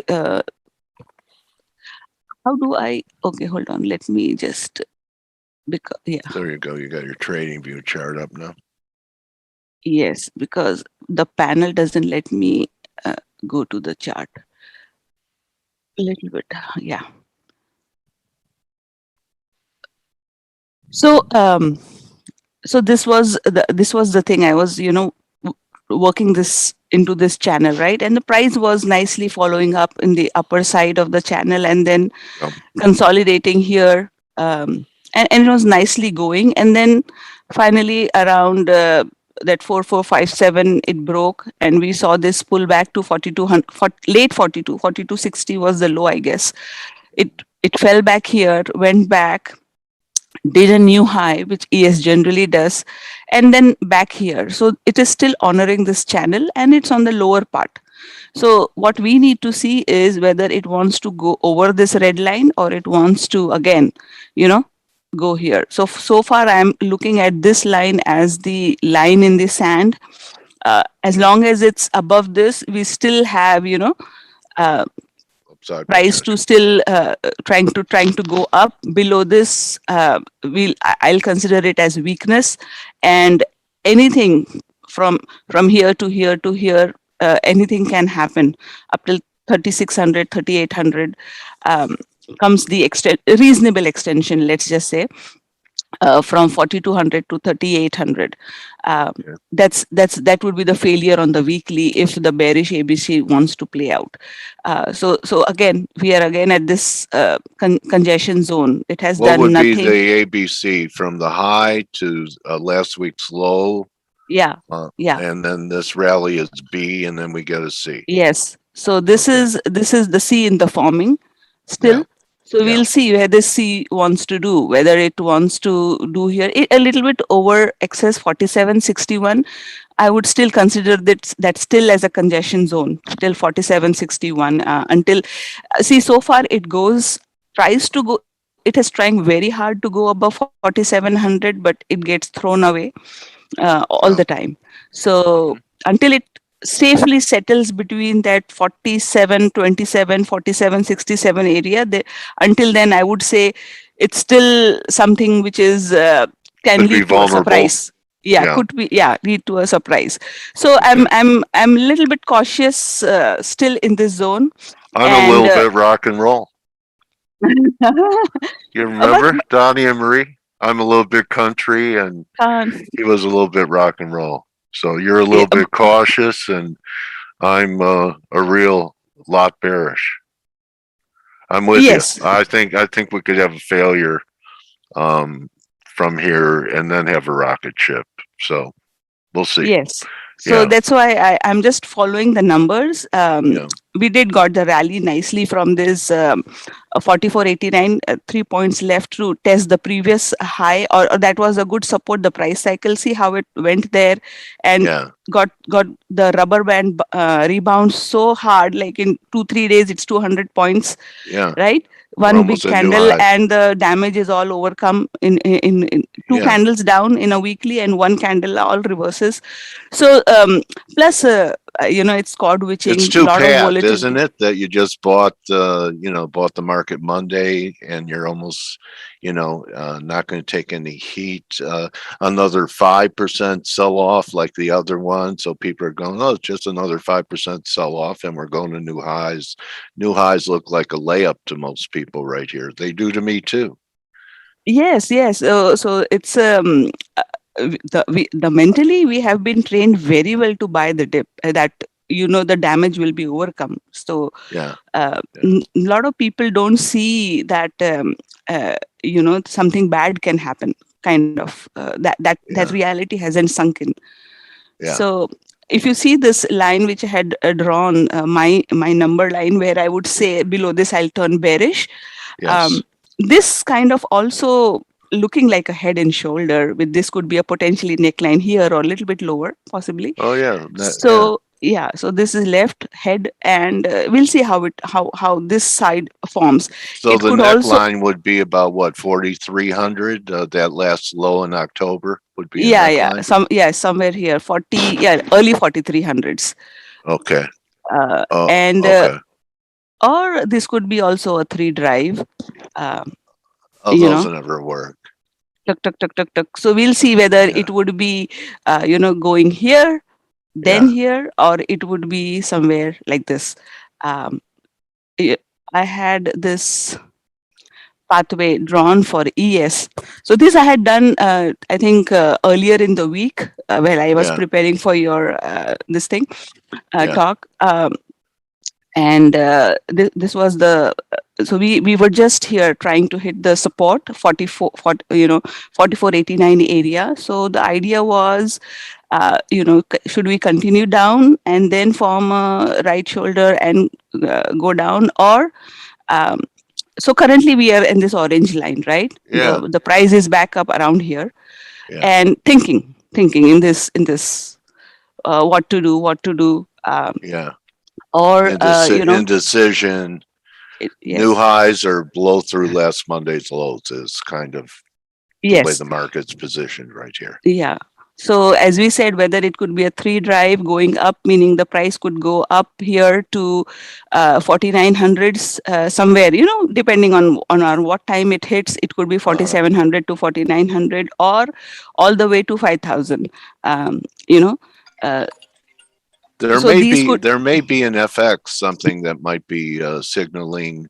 [SPEAKER 6] How do I? Okay, hold on. Let me just. Because
[SPEAKER 1] There you go. You got your trading view chart up now.
[SPEAKER 6] Yes, because the panel doesn't let me go to the chart. A little bit, yeah. So, so this was the thing. I was, working this into this channel, right? And the price was nicely following up in the upper side of the channel, and then consolidating here, and it was nicely going. And then finally around that 4457, it broke, and we saw this pull back to 4200, late 4260 was the low, I guess. It fell back here, went back, did a new high, which ES generally does, and then back here. So it is still honoring this channel, and it's on the lower part. So what we need to see is whether it wants to go over this red line or it wants to again, go here. So far I'm looking at this line as the line in the sand. As long as it's above this, we still have, uh,
[SPEAKER 1] Upside
[SPEAKER 6] price to
[SPEAKER 1] potential.
[SPEAKER 6] still trying to go up. Below this, I'll consider it as weakness, and anything from here to here to here, anything can happen up till 3600, 3800. Comes the reasonable extension, let's just say, from 4200 to 3800.
[SPEAKER 1] Yeah.
[SPEAKER 6] That would be the failure on the weekly if the bearish ABC wants to play out. So again, we are again at this congestion zone. It has
[SPEAKER 1] What
[SPEAKER 6] done
[SPEAKER 1] would be
[SPEAKER 6] nothing.
[SPEAKER 1] the ABC from the high to last week's low?
[SPEAKER 6] Yeah. Yeah.
[SPEAKER 1] And then this rally is B, and then we get a C.
[SPEAKER 6] Yes. So this
[SPEAKER 1] Okay.
[SPEAKER 6] is the C in the forming still.
[SPEAKER 1] Yeah.
[SPEAKER 6] So
[SPEAKER 1] Yeah.
[SPEAKER 6] we'll see where this C wants to do, whether it wants to do here a little bit over excess 4761. I would still consider that still as a congestion zone till 4761, until see, so far it tries to go. It is trying very hard to go above 4700, but it gets thrown away all
[SPEAKER 1] Yeah.
[SPEAKER 6] the time. So until it safely settles between that 4727, 4767 area, until then I would say it's still something which is can
[SPEAKER 1] Could be
[SPEAKER 6] lead to a
[SPEAKER 1] vulnerable.
[SPEAKER 6] surprise. Yeah,
[SPEAKER 1] Yeah.
[SPEAKER 6] could be, lead to a surprise. So I'm a little bit cautious still in this zone.
[SPEAKER 1] I'm a
[SPEAKER 6] And
[SPEAKER 1] little bit rock and roll. You remember Donnie and Marie? I'm a little bit country, and he was a little bit rock and roll. So you're a little bit cautious, and I'm a real lot bearish. I'm with
[SPEAKER 6] yes.
[SPEAKER 1] you. I think we could have a failure from here, and then have a rocket ship. So we'll see.
[SPEAKER 6] Yes. So that's why I'm just following the numbers.
[SPEAKER 1] Yeah.
[SPEAKER 6] We did got the rally nicely from this 4489, 3 points left to test the previous high, or that was a good support, the price cycle. See how it went there and got the rubber band rebound so hard, like in 2-3 days, it's 200 points.
[SPEAKER 1] Yeah.
[SPEAKER 6] Right. One big candle, and the damage is all overcome in two candles down in a weekly, and one candle all reverses. So plus it's called witching.
[SPEAKER 1] It's too pat,
[SPEAKER 6] volatility.
[SPEAKER 1] isn't it? That you just bought bought the market Monday, and you're almost not going to take any heat. Another 5% sell off like the other one, so people are going, oh, it's just another 5% sell off, and we're going to new highs. New highs look like a layup to most people right here. They do to me too.
[SPEAKER 6] Yes. So it's the mentally we have been trained very well to buy the dip, that the damage will be overcome. So a lot of people don't see that something bad can happen, kind of that reality hasn't sunk in. So if you see this line which I had drawn, my number line, where I would say below this I'll turn bearish. This kind of also looking like a head and shoulder, with this could be a potentially neckline here or a little bit lower possibly.
[SPEAKER 1] Oh yeah.
[SPEAKER 6] So this is left head, and we'll see how this side forms.
[SPEAKER 1] So the neckline would be about what, 4,300? That last low in October would be
[SPEAKER 6] somewhere here, 40, early 4300s.
[SPEAKER 1] Okay.
[SPEAKER 6] Or this could be also a 3 drive.
[SPEAKER 1] Those never work.
[SPEAKER 6] Tuck. So we'll see whether it would be going here, then here, or it would be somewhere like this. I had this pathway drawn for ES. So this I had done, I think, earlier in the week while I was preparing for your this thing talk. And this was the so we were just here trying to hit the support 4489 area. So the idea was should we continue down and then form a right shoulder and go down, or so currently we are in this orange line, right? The price is back up around here, and thinking in this what to do. or
[SPEAKER 1] indecision,
[SPEAKER 6] yes.
[SPEAKER 1] new highs or blow through last Monday's lows is kind of the way
[SPEAKER 6] Yes.
[SPEAKER 1] the market's positioned right here.
[SPEAKER 6] Yeah. So as we said, whether it could be a 3 drive going up, meaning the price could go up here to 4900s somewhere, depending on our what time it hits, it could be 4700 to 4900 or all the way to 5000. You know, uh,
[SPEAKER 1] There
[SPEAKER 6] so
[SPEAKER 1] may
[SPEAKER 6] these
[SPEAKER 1] be
[SPEAKER 6] could,
[SPEAKER 1] there may be an FX something that might be signaling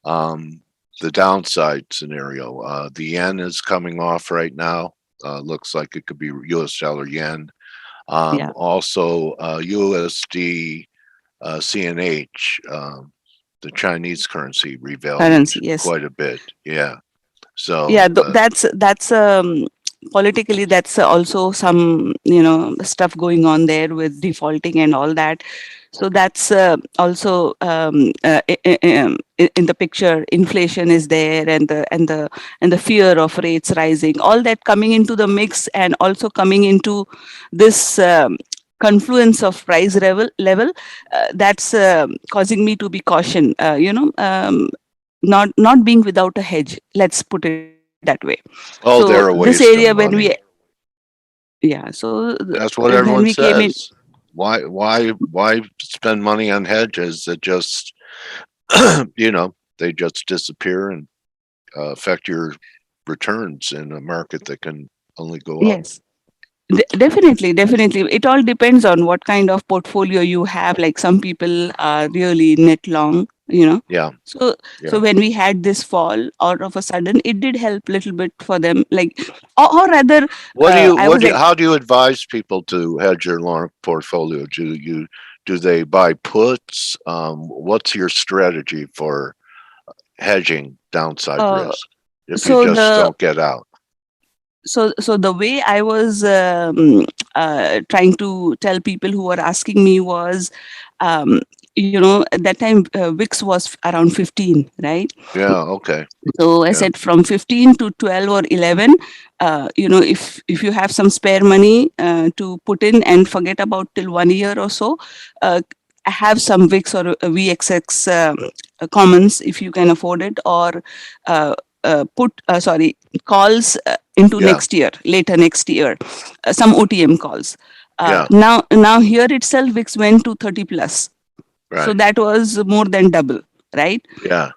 [SPEAKER 1] the downside scenario. The yen is coming off right now. Looks like it could be US dollar yen.
[SPEAKER 6] Yeah.
[SPEAKER 1] Also, USD CNH, the Chinese currency revalued
[SPEAKER 6] yes.
[SPEAKER 1] quite a bit. Yeah. So
[SPEAKER 6] Yeah, that's politically, that's also some stuff going on there with defaulting and all that. So that's also in the picture. Inflation is there, and the fear of rates rising, all that coming into the mix, and also coming into this confluence of price level, that's causing me to be caution. Not being without a hedge, let's put it that way.
[SPEAKER 1] oh,
[SPEAKER 6] So
[SPEAKER 1] they're a
[SPEAKER 6] this
[SPEAKER 1] waste
[SPEAKER 6] area,
[SPEAKER 1] of
[SPEAKER 6] when
[SPEAKER 1] money.
[SPEAKER 6] so
[SPEAKER 1] That's what
[SPEAKER 6] when
[SPEAKER 1] everyone
[SPEAKER 6] we came in,
[SPEAKER 1] says. Why spend money on hedges that just they just disappear and affect your returns in a market that can only go up.
[SPEAKER 6] yes. Definitely. It all depends on what kind of portfolio you have. Like some people are really net long.
[SPEAKER 1] Yeah.
[SPEAKER 6] So
[SPEAKER 1] Yeah.
[SPEAKER 6] when we had this fall, all of a sudden, it did help a little bit for them. Like, or rather,
[SPEAKER 1] How do you advise people to hedge your long portfolio? Do they buy puts? What's your strategy for hedging downside risk if you
[SPEAKER 6] so
[SPEAKER 1] just
[SPEAKER 6] the
[SPEAKER 1] don't get out?
[SPEAKER 6] so the way I was trying to tell people who were asking me was, at that time VIX was around 15, right?
[SPEAKER 1] Yeah. Okay.
[SPEAKER 6] So I said from 15 to 12 or 11, if you have some spare money to put in and forget about till 1 year or so, have some VIX or VXX commons if you can afford it, or calls into later next year, some OTM calls. Now here itself VIX went to 30 plus.
[SPEAKER 1] Right.
[SPEAKER 6] So that was more than double, right?
[SPEAKER 1] Yeah.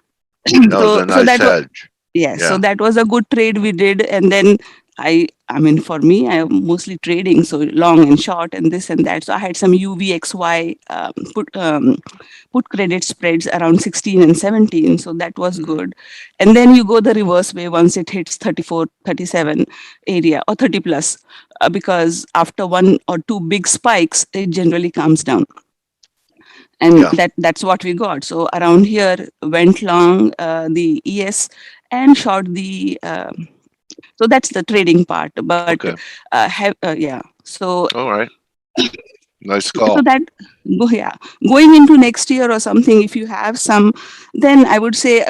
[SPEAKER 1] That was a nice hedge.
[SPEAKER 6] Yes, so that was a good trade we did. And then I mean, for me, I am mostly trading, so long and short and this and that. So I had some UVXY put credit spreads around 16 and 17. So that was good. And then you go the reverse way once it hits 34, 37 area or 30 plus, because after one or two big spikes, it generally comes down. And that's what we got. So around here, went long the ES and short the. So that's the trading part. But So
[SPEAKER 1] all right, nice call.
[SPEAKER 6] So that going into next year or something, if you have some, then I would say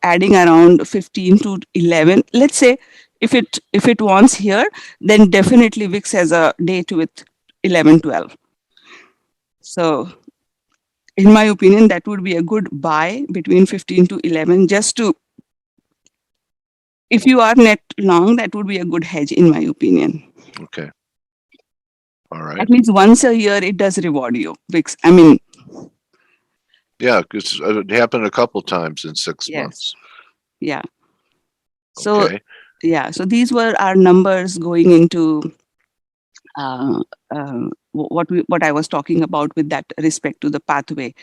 [SPEAKER 6] adding around 15 to 11. Let's say if it wants here, then definitely VIX has a date with 11, 12. So in my opinion, that would be a good buy between 15 to 11, just to, if you are net long, that would be a good hedge in my opinion.
[SPEAKER 1] Okay. All right.
[SPEAKER 6] That means once a year it does reward you. I mean,
[SPEAKER 1] yeah, because it happened a couple times in 6 months.
[SPEAKER 6] Yeah. So so these were our numbers going into what I was talking about with that respect to the pathway.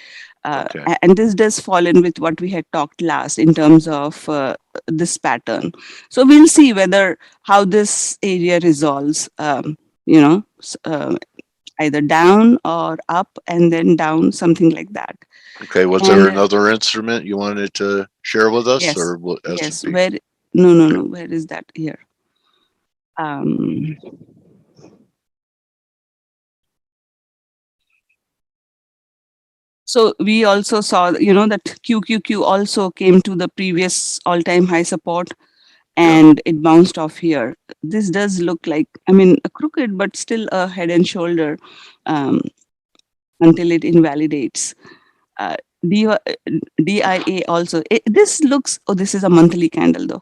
[SPEAKER 6] And this does fall in with what we had talked last in terms of this pattern. So we'll see how this area resolves, either down or up and then down, something like that.
[SPEAKER 1] Okay, was there another instrument you wanted to share with us?
[SPEAKER 6] Yes.
[SPEAKER 1] Or
[SPEAKER 6] Yes. No. Where is that here? So we also saw, that QQQ also came to the previous all-time high support, and it bounced off here. This does look like, I mean, a crooked, but still a head and shoulder until it invalidates. D- DIA also. This looks. Oh, this is a monthly candle though,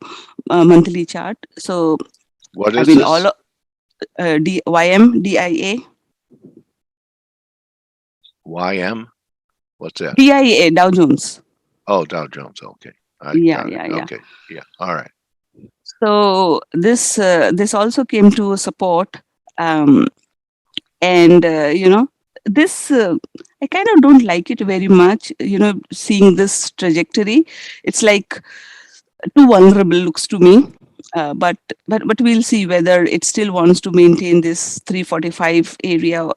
[SPEAKER 6] monthly chart. So
[SPEAKER 1] What
[SPEAKER 6] I
[SPEAKER 1] is
[SPEAKER 6] mean
[SPEAKER 1] this?
[SPEAKER 6] all of YM DIA.
[SPEAKER 1] YM? What's that?
[SPEAKER 6] DIA Dow Jones.
[SPEAKER 1] Oh, Dow Jones. Okay.
[SPEAKER 6] Yeah.
[SPEAKER 1] Okay. Yeah. All right.
[SPEAKER 6] So this also came to support, and this I kind of don't like it very much. Seeing this trajectory, it's like too vulnerable looks to me. But we'll see whether it still wants to maintain this 345 area,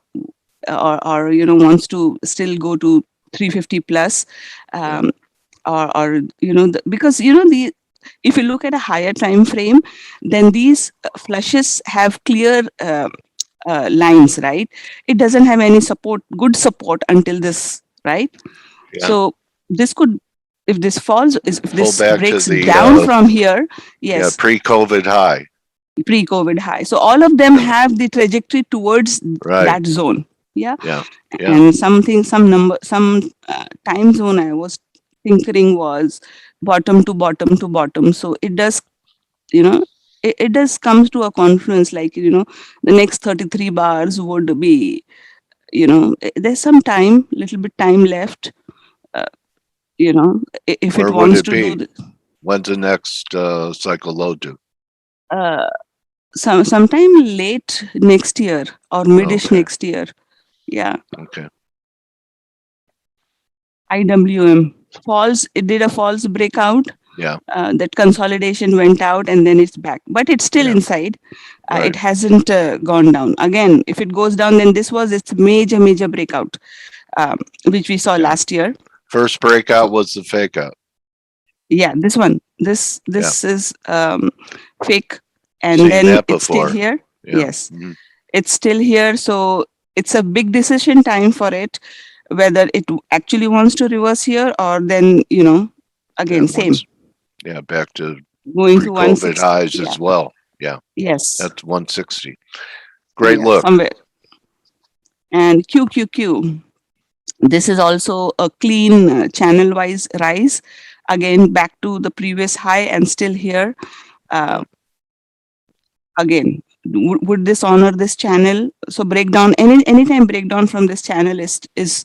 [SPEAKER 6] or wants to still go to 350 plus, or because the if you look at a higher time frame, then these flushes have clear lines, right? It doesn't have any good support until this, right?
[SPEAKER 1] Yeah.
[SPEAKER 6] So this could, if this falls, if this
[SPEAKER 1] back to
[SPEAKER 6] breaks
[SPEAKER 1] the,
[SPEAKER 6] down from here,
[SPEAKER 1] Yeah,
[SPEAKER 6] yes,
[SPEAKER 1] pre-COVID high.
[SPEAKER 6] pre-COVID high. So all of them have the trajectory towards
[SPEAKER 1] Right.
[SPEAKER 6] that zone. Yeah.
[SPEAKER 1] Yeah.
[SPEAKER 6] And some time zone I was tinkering was bottom to bottom to bottom. So it does, it does comes to a confluence, like, the next 33 bars would be, there's some time, little bit time left, if
[SPEAKER 1] Where
[SPEAKER 6] it
[SPEAKER 1] would
[SPEAKER 6] wants
[SPEAKER 1] it
[SPEAKER 6] to
[SPEAKER 1] be?
[SPEAKER 6] do
[SPEAKER 1] When's the next cycle low due?
[SPEAKER 6] sometime late next year or midish
[SPEAKER 1] Okay.
[SPEAKER 6] next year. Yeah.
[SPEAKER 1] Okay.
[SPEAKER 6] IWM it did a false breakout.
[SPEAKER 1] Yeah.
[SPEAKER 6] That consolidation went out and then it's back, but it's still inside.
[SPEAKER 1] Right.
[SPEAKER 6] It hasn't gone down. Again, if it goes down, then this was its major breakout, which we saw last year.
[SPEAKER 1] First breakout was the fake out.
[SPEAKER 6] Yeah, this one. This is fake, and
[SPEAKER 1] Seen
[SPEAKER 6] then
[SPEAKER 1] that
[SPEAKER 6] it's still
[SPEAKER 1] before.
[SPEAKER 6] here.
[SPEAKER 1] Yeah.
[SPEAKER 6] Yes,
[SPEAKER 1] Mhm.
[SPEAKER 6] it's still here. So it's a big decision time for it, whether it actually wants to reverse here, or then again same.
[SPEAKER 1] Yeah, back to
[SPEAKER 6] Going to
[SPEAKER 1] pre-COVID
[SPEAKER 6] 160
[SPEAKER 1] highs as well. Yeah.
[SPEAKER 6] Yes.
[SPEAKER 1] That's 160. Great
[SPEAKER 6] Yeah,
[SPEAKER 1] look.
[SPEAKER 6] somewhere. And QQQ. This is also a clean channel-wise rise. Again, back to the previous high and still here. Again, would this honor this channel? So breakdown, anytime breakdown from this channel is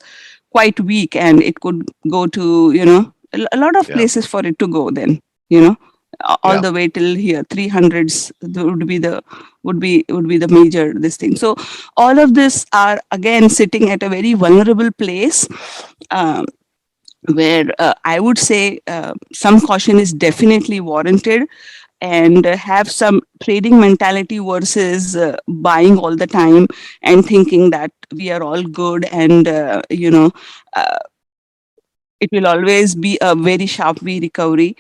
[SPEAKER 6] quite weak, and it could go to a lot of places for it to go. Then all the way till here 300s would be the major this thing. So all of this are again sitting at a very vulnerable place, where I would say some caution is definitely warranted, and have some trading mentality versus buying all the time and thinking that we are all good, and it will always be a very sharp V recovery.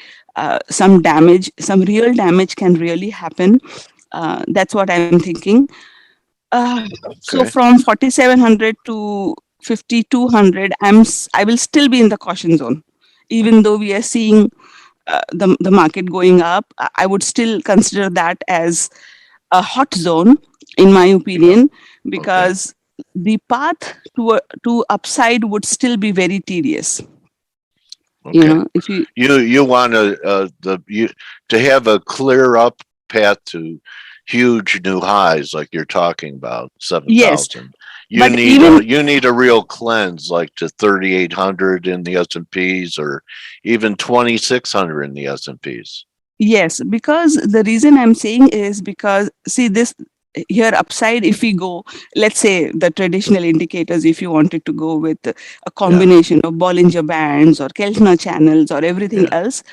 [SPEAKER 6] Some real damage can really happen. That's what I'm thinking. So from 4,700 to 5,200, I will still be in the caution zone, even though we are seeing the market going up. I would still consider that as a hot zone, in my opinion, because the path to upside would still be very tedious.
[SPEAKER 1] Okay.
[SPEAKER 6] If
[SPEAKER 1] you want to have a clear up path to huge new highs like you're talking about, 7,000.
[SPEAKER 6] Yes,
[SPEAKER 1] you need a real cleanse, like to 3,800 in the S&Ps, or even 2,600 in the S&Ps.
[SPEAKER 6] Yes, because the reason I'm saying is because, see, this here upside, if we go, let's say the traditional indicators, if you wanted to go with a combination of Bollinger Bands or Keltner channels or everything else,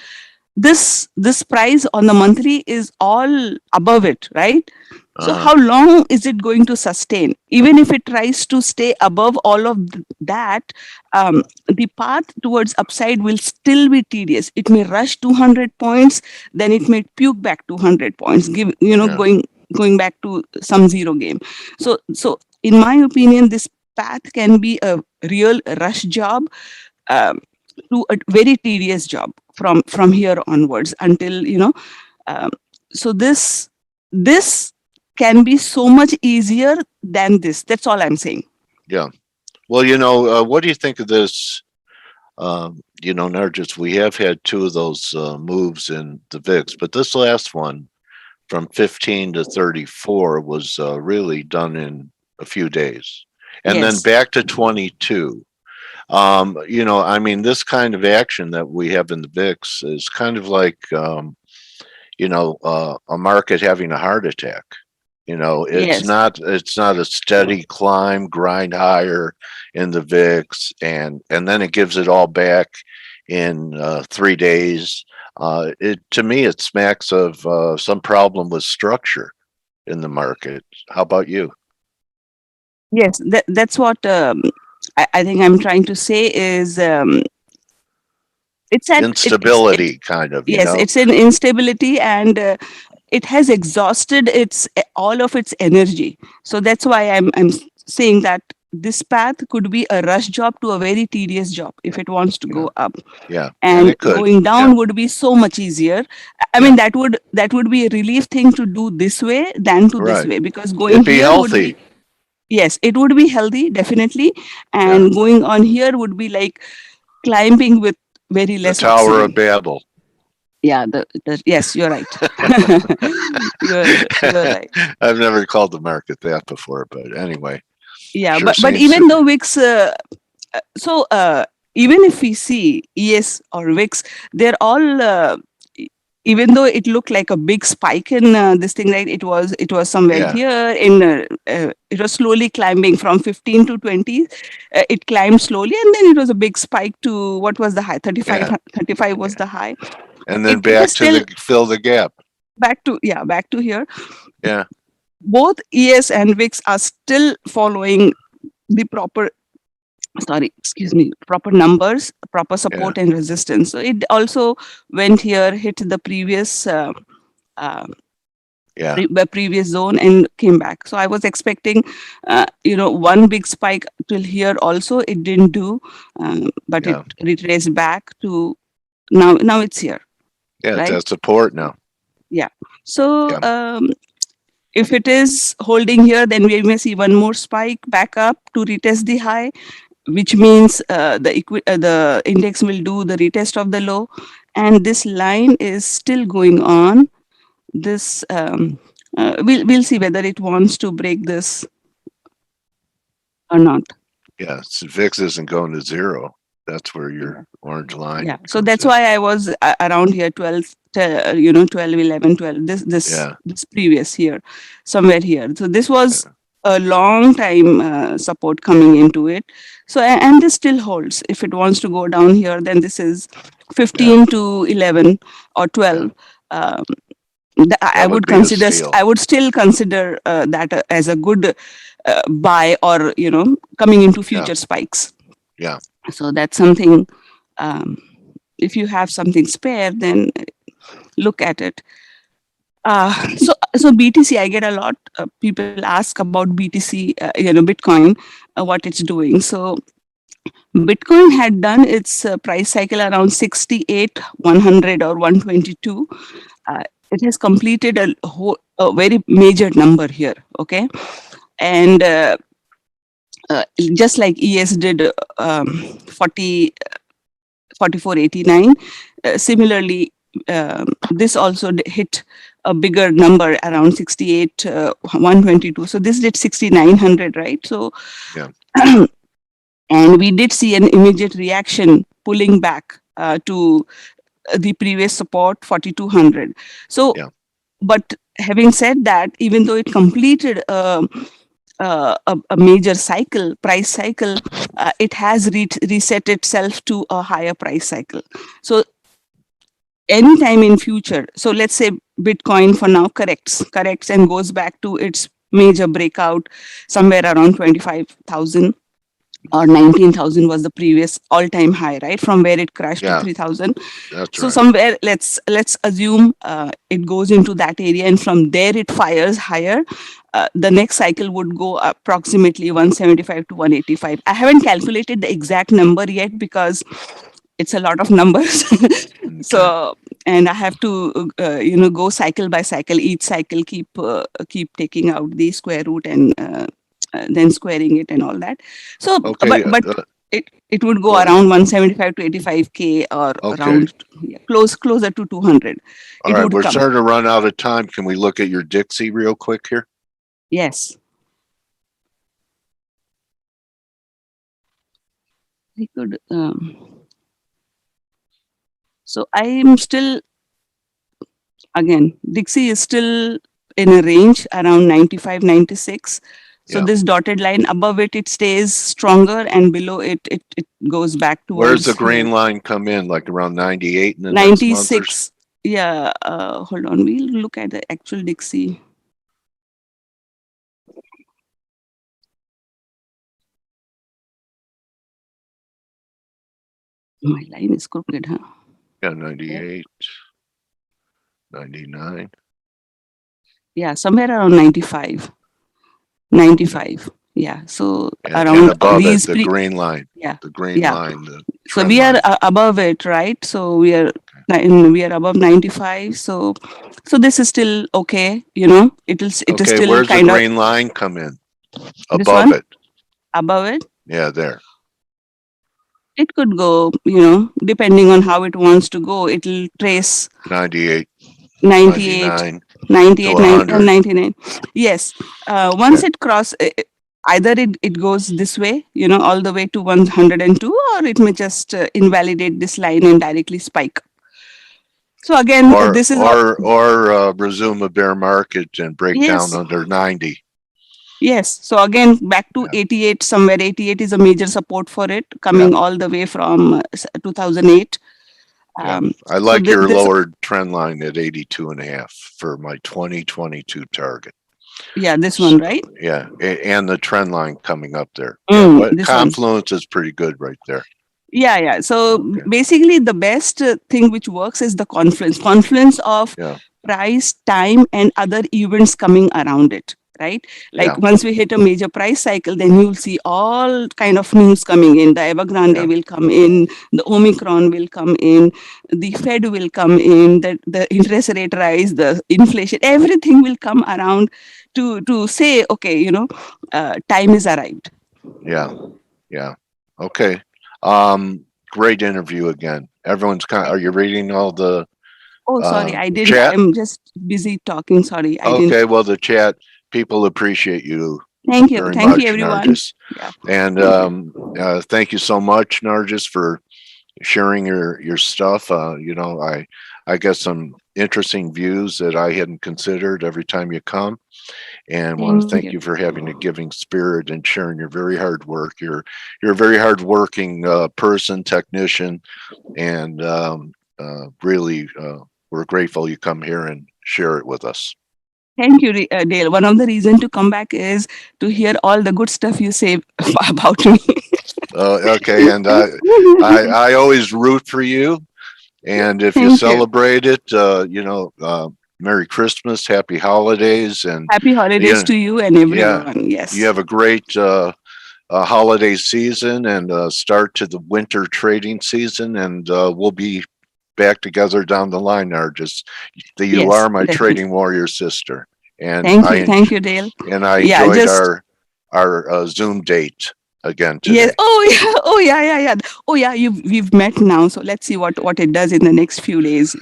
[SPEAKER 6] this price on the monthly is all above it, right? So how long is it going to sustain? Even if it tries to stay above all of that, the path towards upside will still be tedious. It may rush 200 points, then it may puke back 200 points, going back to some zero game. So in my opinion, this path can be a real rush job, to a very tedious job from here onwards until so this can be so much easier than this. That's all I'm saying.
[SPEAKER 1] Yeah. Well, what do you think of this? Nargis, we have had two of those moves in the VIX, but this last one from 15 to 34 was really done in a few days. And then
[SPEAKER 6] Yes.
[SPEAKER 1] back to 22. I mean, this kind of action that we have in the VIX is kind of like, a market having a heart attack. It's
[SPEAKER 6] Yes.
[SPEAKER 1] not a steady climb, grind higher in the VIX, and then it gives it all back in 3 days. To me, it smacks of some problem with structure in the market. How about you?
[SPEAKER 6] Yes, that's what I think I'm trying to say is it's
[SPEAKER 1] Instability, kind of.
[SPEAKER 6] Yes, it's an instability, and it has exhausted all of its energy. So that's why I'm saying that this path could be a rush job to a very tedious job if it wants to go up.
[SPEAKER 1] Yeah,
[SPEAKER 6] and
[SPEAKER 1] it could.
[SPEAKER 6] going down would be so much easier. I mean, that would be a relief thing to do this way than to this
[SPEAKER 1] Right.
[SPEAKER 6] way, because going
[SPEAKER 1] It'd be
[SPEAKER 6] here would
[SPEAKER 1] healthy.
[SPEAKER 6] be, yes, it would be healthy, definitely, and going on here would be like climbing with very
[SPEAKER 1] The
[SPEAKER 6] less
[SPEAKER 1] Tower
[SPEAKER 6] oxygen.
[SPEAKER 1] of Babel.
[SPEAKER 6] Yeah, yes, you're right. you're right.
[SPEAKER 1] I've never called the market that before, but anyway.
[SPEAKER 6] Yeah,
[SPEAKER 1] Sure
[SPEAKER 6] but
[SPEAKER 1] seems
[SPEAKER 6] even
[SPEAKER 1] to
[SPEAKER 6] though VIX, even if we see ES or VIX, they're all, even though it looked like a big spike in this thing, right? It was somewhere
[SPEAKER 1] Yeah.
[SPEAKER 6] here it was slowly climbing from 15 to 20. It climbed slowly, and then it was a big spike to, what was the high? 35.
[SPEAKER 1] Yeah.
[SPEAKER 6] 35 was the high.
[SPEAKER 1] And then
[SPEAKER 6] It
[SPEAKER 1] back
[SPEAKER 6] is
[SPEAKER 1] to
[SPEAKER 6] still
[SPEAKER 1] fill the gap.
[SPEAKER 6] back to here.
[SPEAKER 1] Yeah.
[SPEAKER 6] Both ES and VIX are still following the proper numbers, proper support and resistance. So it also went here, hit the previous previous zone and came back. So I was expecting one big spike till here also. It didn't do, but it retraced back to now it's here.
[SPEAKER 1] Yeah,
[SPEAKER 6] right?
[SPEAKER 1] that's support now.
[SPEAKER 6] Yeah. So if it is holding here, then we may see one more spike back up to retest the high, which means the index will do the retest of the low, and this line is still going on. This we'll see whether it wants to break this or not.
[SPEAKER 1] Yeah, so VIX isn't going to zero. That's where your orange line.
[SPEAKER 6] Yeah, so that's why I was around here 12, 12, 11, 12. This previous here, somewhere here. So this was a long time support coming into it. So and this still holds. If it wants to go down here, then this is 15 to 11 or 12. I would still consider that as a good buy, or coming into future spikes.
[SPEAKER 1] Yeah.
[SPEAKER 6] So that's something. If you have something spare, then look at it. So BTC, I get a lot people ask about BTC, Bitcoin, what it's doing. So Bitcoin had done its price cycle around 68, 100 or 122. It has completed a very major number here. Okay. And just like ES did 44.89, similarly, this also hit a bigger number around 68, 122. So this did 6,900, right? So, and we did see an immediate reaction pulling back to the previous support, 4,200. So, but having said that, even though it completed a major price cycle, it has reset itself to a higher price cycle. So anytime in future, so let's say Bitcoin for now corrects and goes back to its major breakout somewhere around 25,000 or 19,000 was the previous all-time high, right? From where it crashed to 3,000. So somewhere, let's assume it goes into that area, and from there it fires higher. The next cycle would go approximately 175 to 185. I haven't calculated the exact number yet because it's a lot of numbers. So, and I have to go cycle by cycle. Each cycle keep taking out the square root and then squaring it and all that. So,
[SPEAKER 1] Okay.
[SPEAKER 6] but it would go
[SPEAKER 1] go ahead.
[SPEAKER 6] around 175 to 85K or
[SPEAKER 1] Okay.
[SPEAKER 6] around closer to 200.
[SPEAKER 1] All
[SPEAKER 6] It
[SPEAKER 1] right.
[SPEAKER 6] would
[SPEAKER 1] We're
[SPEAKER 6] come.
[SPEAKER 1] starting to run out of time. Can we look at your Dixie real quick here?
[SPEAKER 6] Yes. I could. So I am still, again, Dixie is still in a range around 95, 96. So
[SPEAKER 1] Yeah.
[SPEAKER 6] this dotted line above it, it stays stronger, and below it, it goes back towards.
[SPEAKER 1] Where's the green line come in? Like around 98 in the next month?
[SPEAKER 6] 96. Yeah. Hold on. We'll look at the actual Dixie. My line is crooked, huh?
[SPEAKER 1] Yeah, 98, 99.
[SPEAKER 6] Yeah, somewhere around 95. 95. Yeah. So
[SPEAKER 1] And
[SPEAKER 6] around
[SPEAKER 1] above
[SPEAKER 6] these
[SPEAKER 1] it, the green line.
[SPEAKER 6] Yeah.
[SPEAKER 1] The green
[SPEAKER 6] Yeah.
[SPEAKER 1] line. The
[SPEAKER 6] So
[SPEAKER 1] trend
[SPEAKER 6] we are
[SPEAKER 1] line.
[SPEAKER 6] above it, right? So we are above 95. So this is still okay. You know, it is
[SPEAKER 1] Okay,
[SPEAKER 6] still
[SPEAKER 1] where's the
[SPEAKER 6] kind of
[SPEAKER 1] green line come in?
[SPEAKER 6] This
[SPEAKER 1] Above
[SPEAKER 6] one?
[SPEAKER 1] it.
[SPEAKER 6] Above it.
[SPEAKER 1] Yeah, there.
[SPEAKER 6] It could go, depending on how it wants to go. It'll trace
[SPEAKER 1] 98,
[SPEAKER 6] 98,
[SPEAKER 1] 99
[SPEAKER 6] 98,
[SPEAKER 1] to 100.
[SPEAKER 6] 99. Yes. Once it either it goes this way, all the way to 102, or it may just invalidate this line and directly spike. So again,
[SPEAKER 1] Or
[SPEAKER 6] this is
[SPEAKER 1] resume a bear market and break
[SPEAKER 6] Yes.
[SPEAKER 1] down under 90.
[SPEAKER 6] Yes. So again, back to 88 somewhere. 88 is a major support for it, coming all the way from 2008.
[SPEAKER 1] Yeah. I like
[SPEAKER 6] so
[SPEAKER 1] your
[SPEAKER 6] this-
[SPEAKER 1] lower trend line at 82.5 for my 2022 target.
[SPEAKER 6] Yeah, this one, right?
[SPEAKER 1] Yeah, and the trend line coming up there.
[SPEAKER 6] This one.
[SPEAKER 1] Confluence is pretty good right there.
[SPEAKER 6] Yeah. So
[SPEAKER 1] Okay.
[SPEAKER 6] basically, the best thing which works is the confluence of price, time, and other events coming around it. Right? Like once we hit a major price cycle, then you'll see all kind of news coming in. The Evergrande will come in, the Omicron will come in, the Fed will come in, the interest rate rise, the inflation, everything will come around to say, okay, time is arrived.
[SPEAKER 1] Yeah. Okay. Great interview again. Everyone's are you reading all the
[SPEAKER 6] Oh, sorry, I didn't.
[SPEAKER 1] chat?
[SPEAKER 6] I'm just busy talking. Sorry, I didn't.
[SPEAKER 1] Okay, well, the chat, people appreciate you.
[SPEAKER 6] Thank you.
[SPEAKER 1] Very
[SPEAKER 6] Thank
[SPEAKER 1] much,
[SPEAKER 6] you, everyone.
[SPEAKER 1] Nargis.
[SPEAKER 6] Yeah.
[SPEAKER 1] And thank you so much, Nargis, for sharing your stuff. I get some interesting views that I hadn't considered every time you come. And want to thank you for having a giving spirit and sharing your very hard work. You're a very hardworking person, technician, and really we're grateful you come here and share it with us.
[SPEAKER 6] Thank you, Dale. One of the reasons to come back is to hear all the good stuff you say about me.
[SPEAKER 1] Okay, and I always root for you. And if you celebrate it, Merry Christmas, Happy Holidays, and
[SPEAKER 6] Happy Holidays to you and everyone. Yes,
[SPEAKER 1] you have a great holiday season and start to the winter trading season, and we'll be back together down the line. You are my trading warrior sister, and
[SPEAKER 6] thank you, Dale.
[SPEAKER 1] And I enjoyed our Zoom date again today.
[SPEAKER 6] Yes. Oh yeah. We've met now, so let's see what it does in the next few days.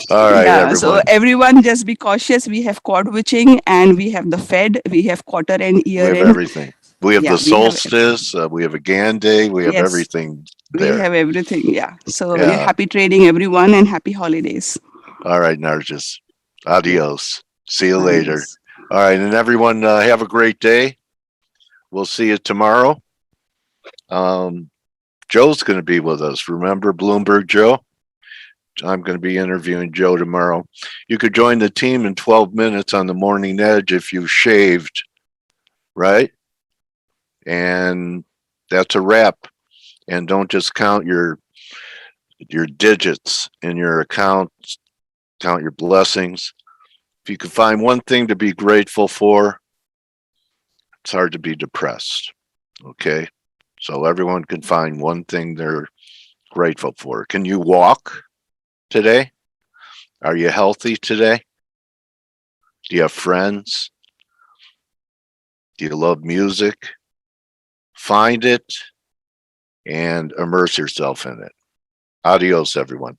[SPEAKER 1] All right, everyone.
[SPEAKER 6] So everyone, just be cautious. We have quad witching, and we have the Fed. We have quarter and year end.
[SPEAKER 1] We have everything. We have the solstice. We have a GAN day. We have everything there.
[SPEAKER 6] We have everything. Yeah. So happy trading, everyone, and happy holidays.
[SPEAKER 1] All right, Nargis. Adios. See you later. All right, and everyone, have a great day. We'll see you tomorrow. Joe's going to be with us. Remember Bloomberg Joe? I'm going to be interviewing Joe tomorrow. You could join the team in 12 minutes on the Morning Edge if you shaved, right? And that's a wrap. And don't just count your digits in your account, count your blessings. If you could find one thing to be grateful for, it's hard to be depressed. Okay? So everyone can find one thing they're grateful for. Can you walk today? Are you healthy today? Do you have friends? Do you love music? Find it and immerse yourself in it. Adios, everyone.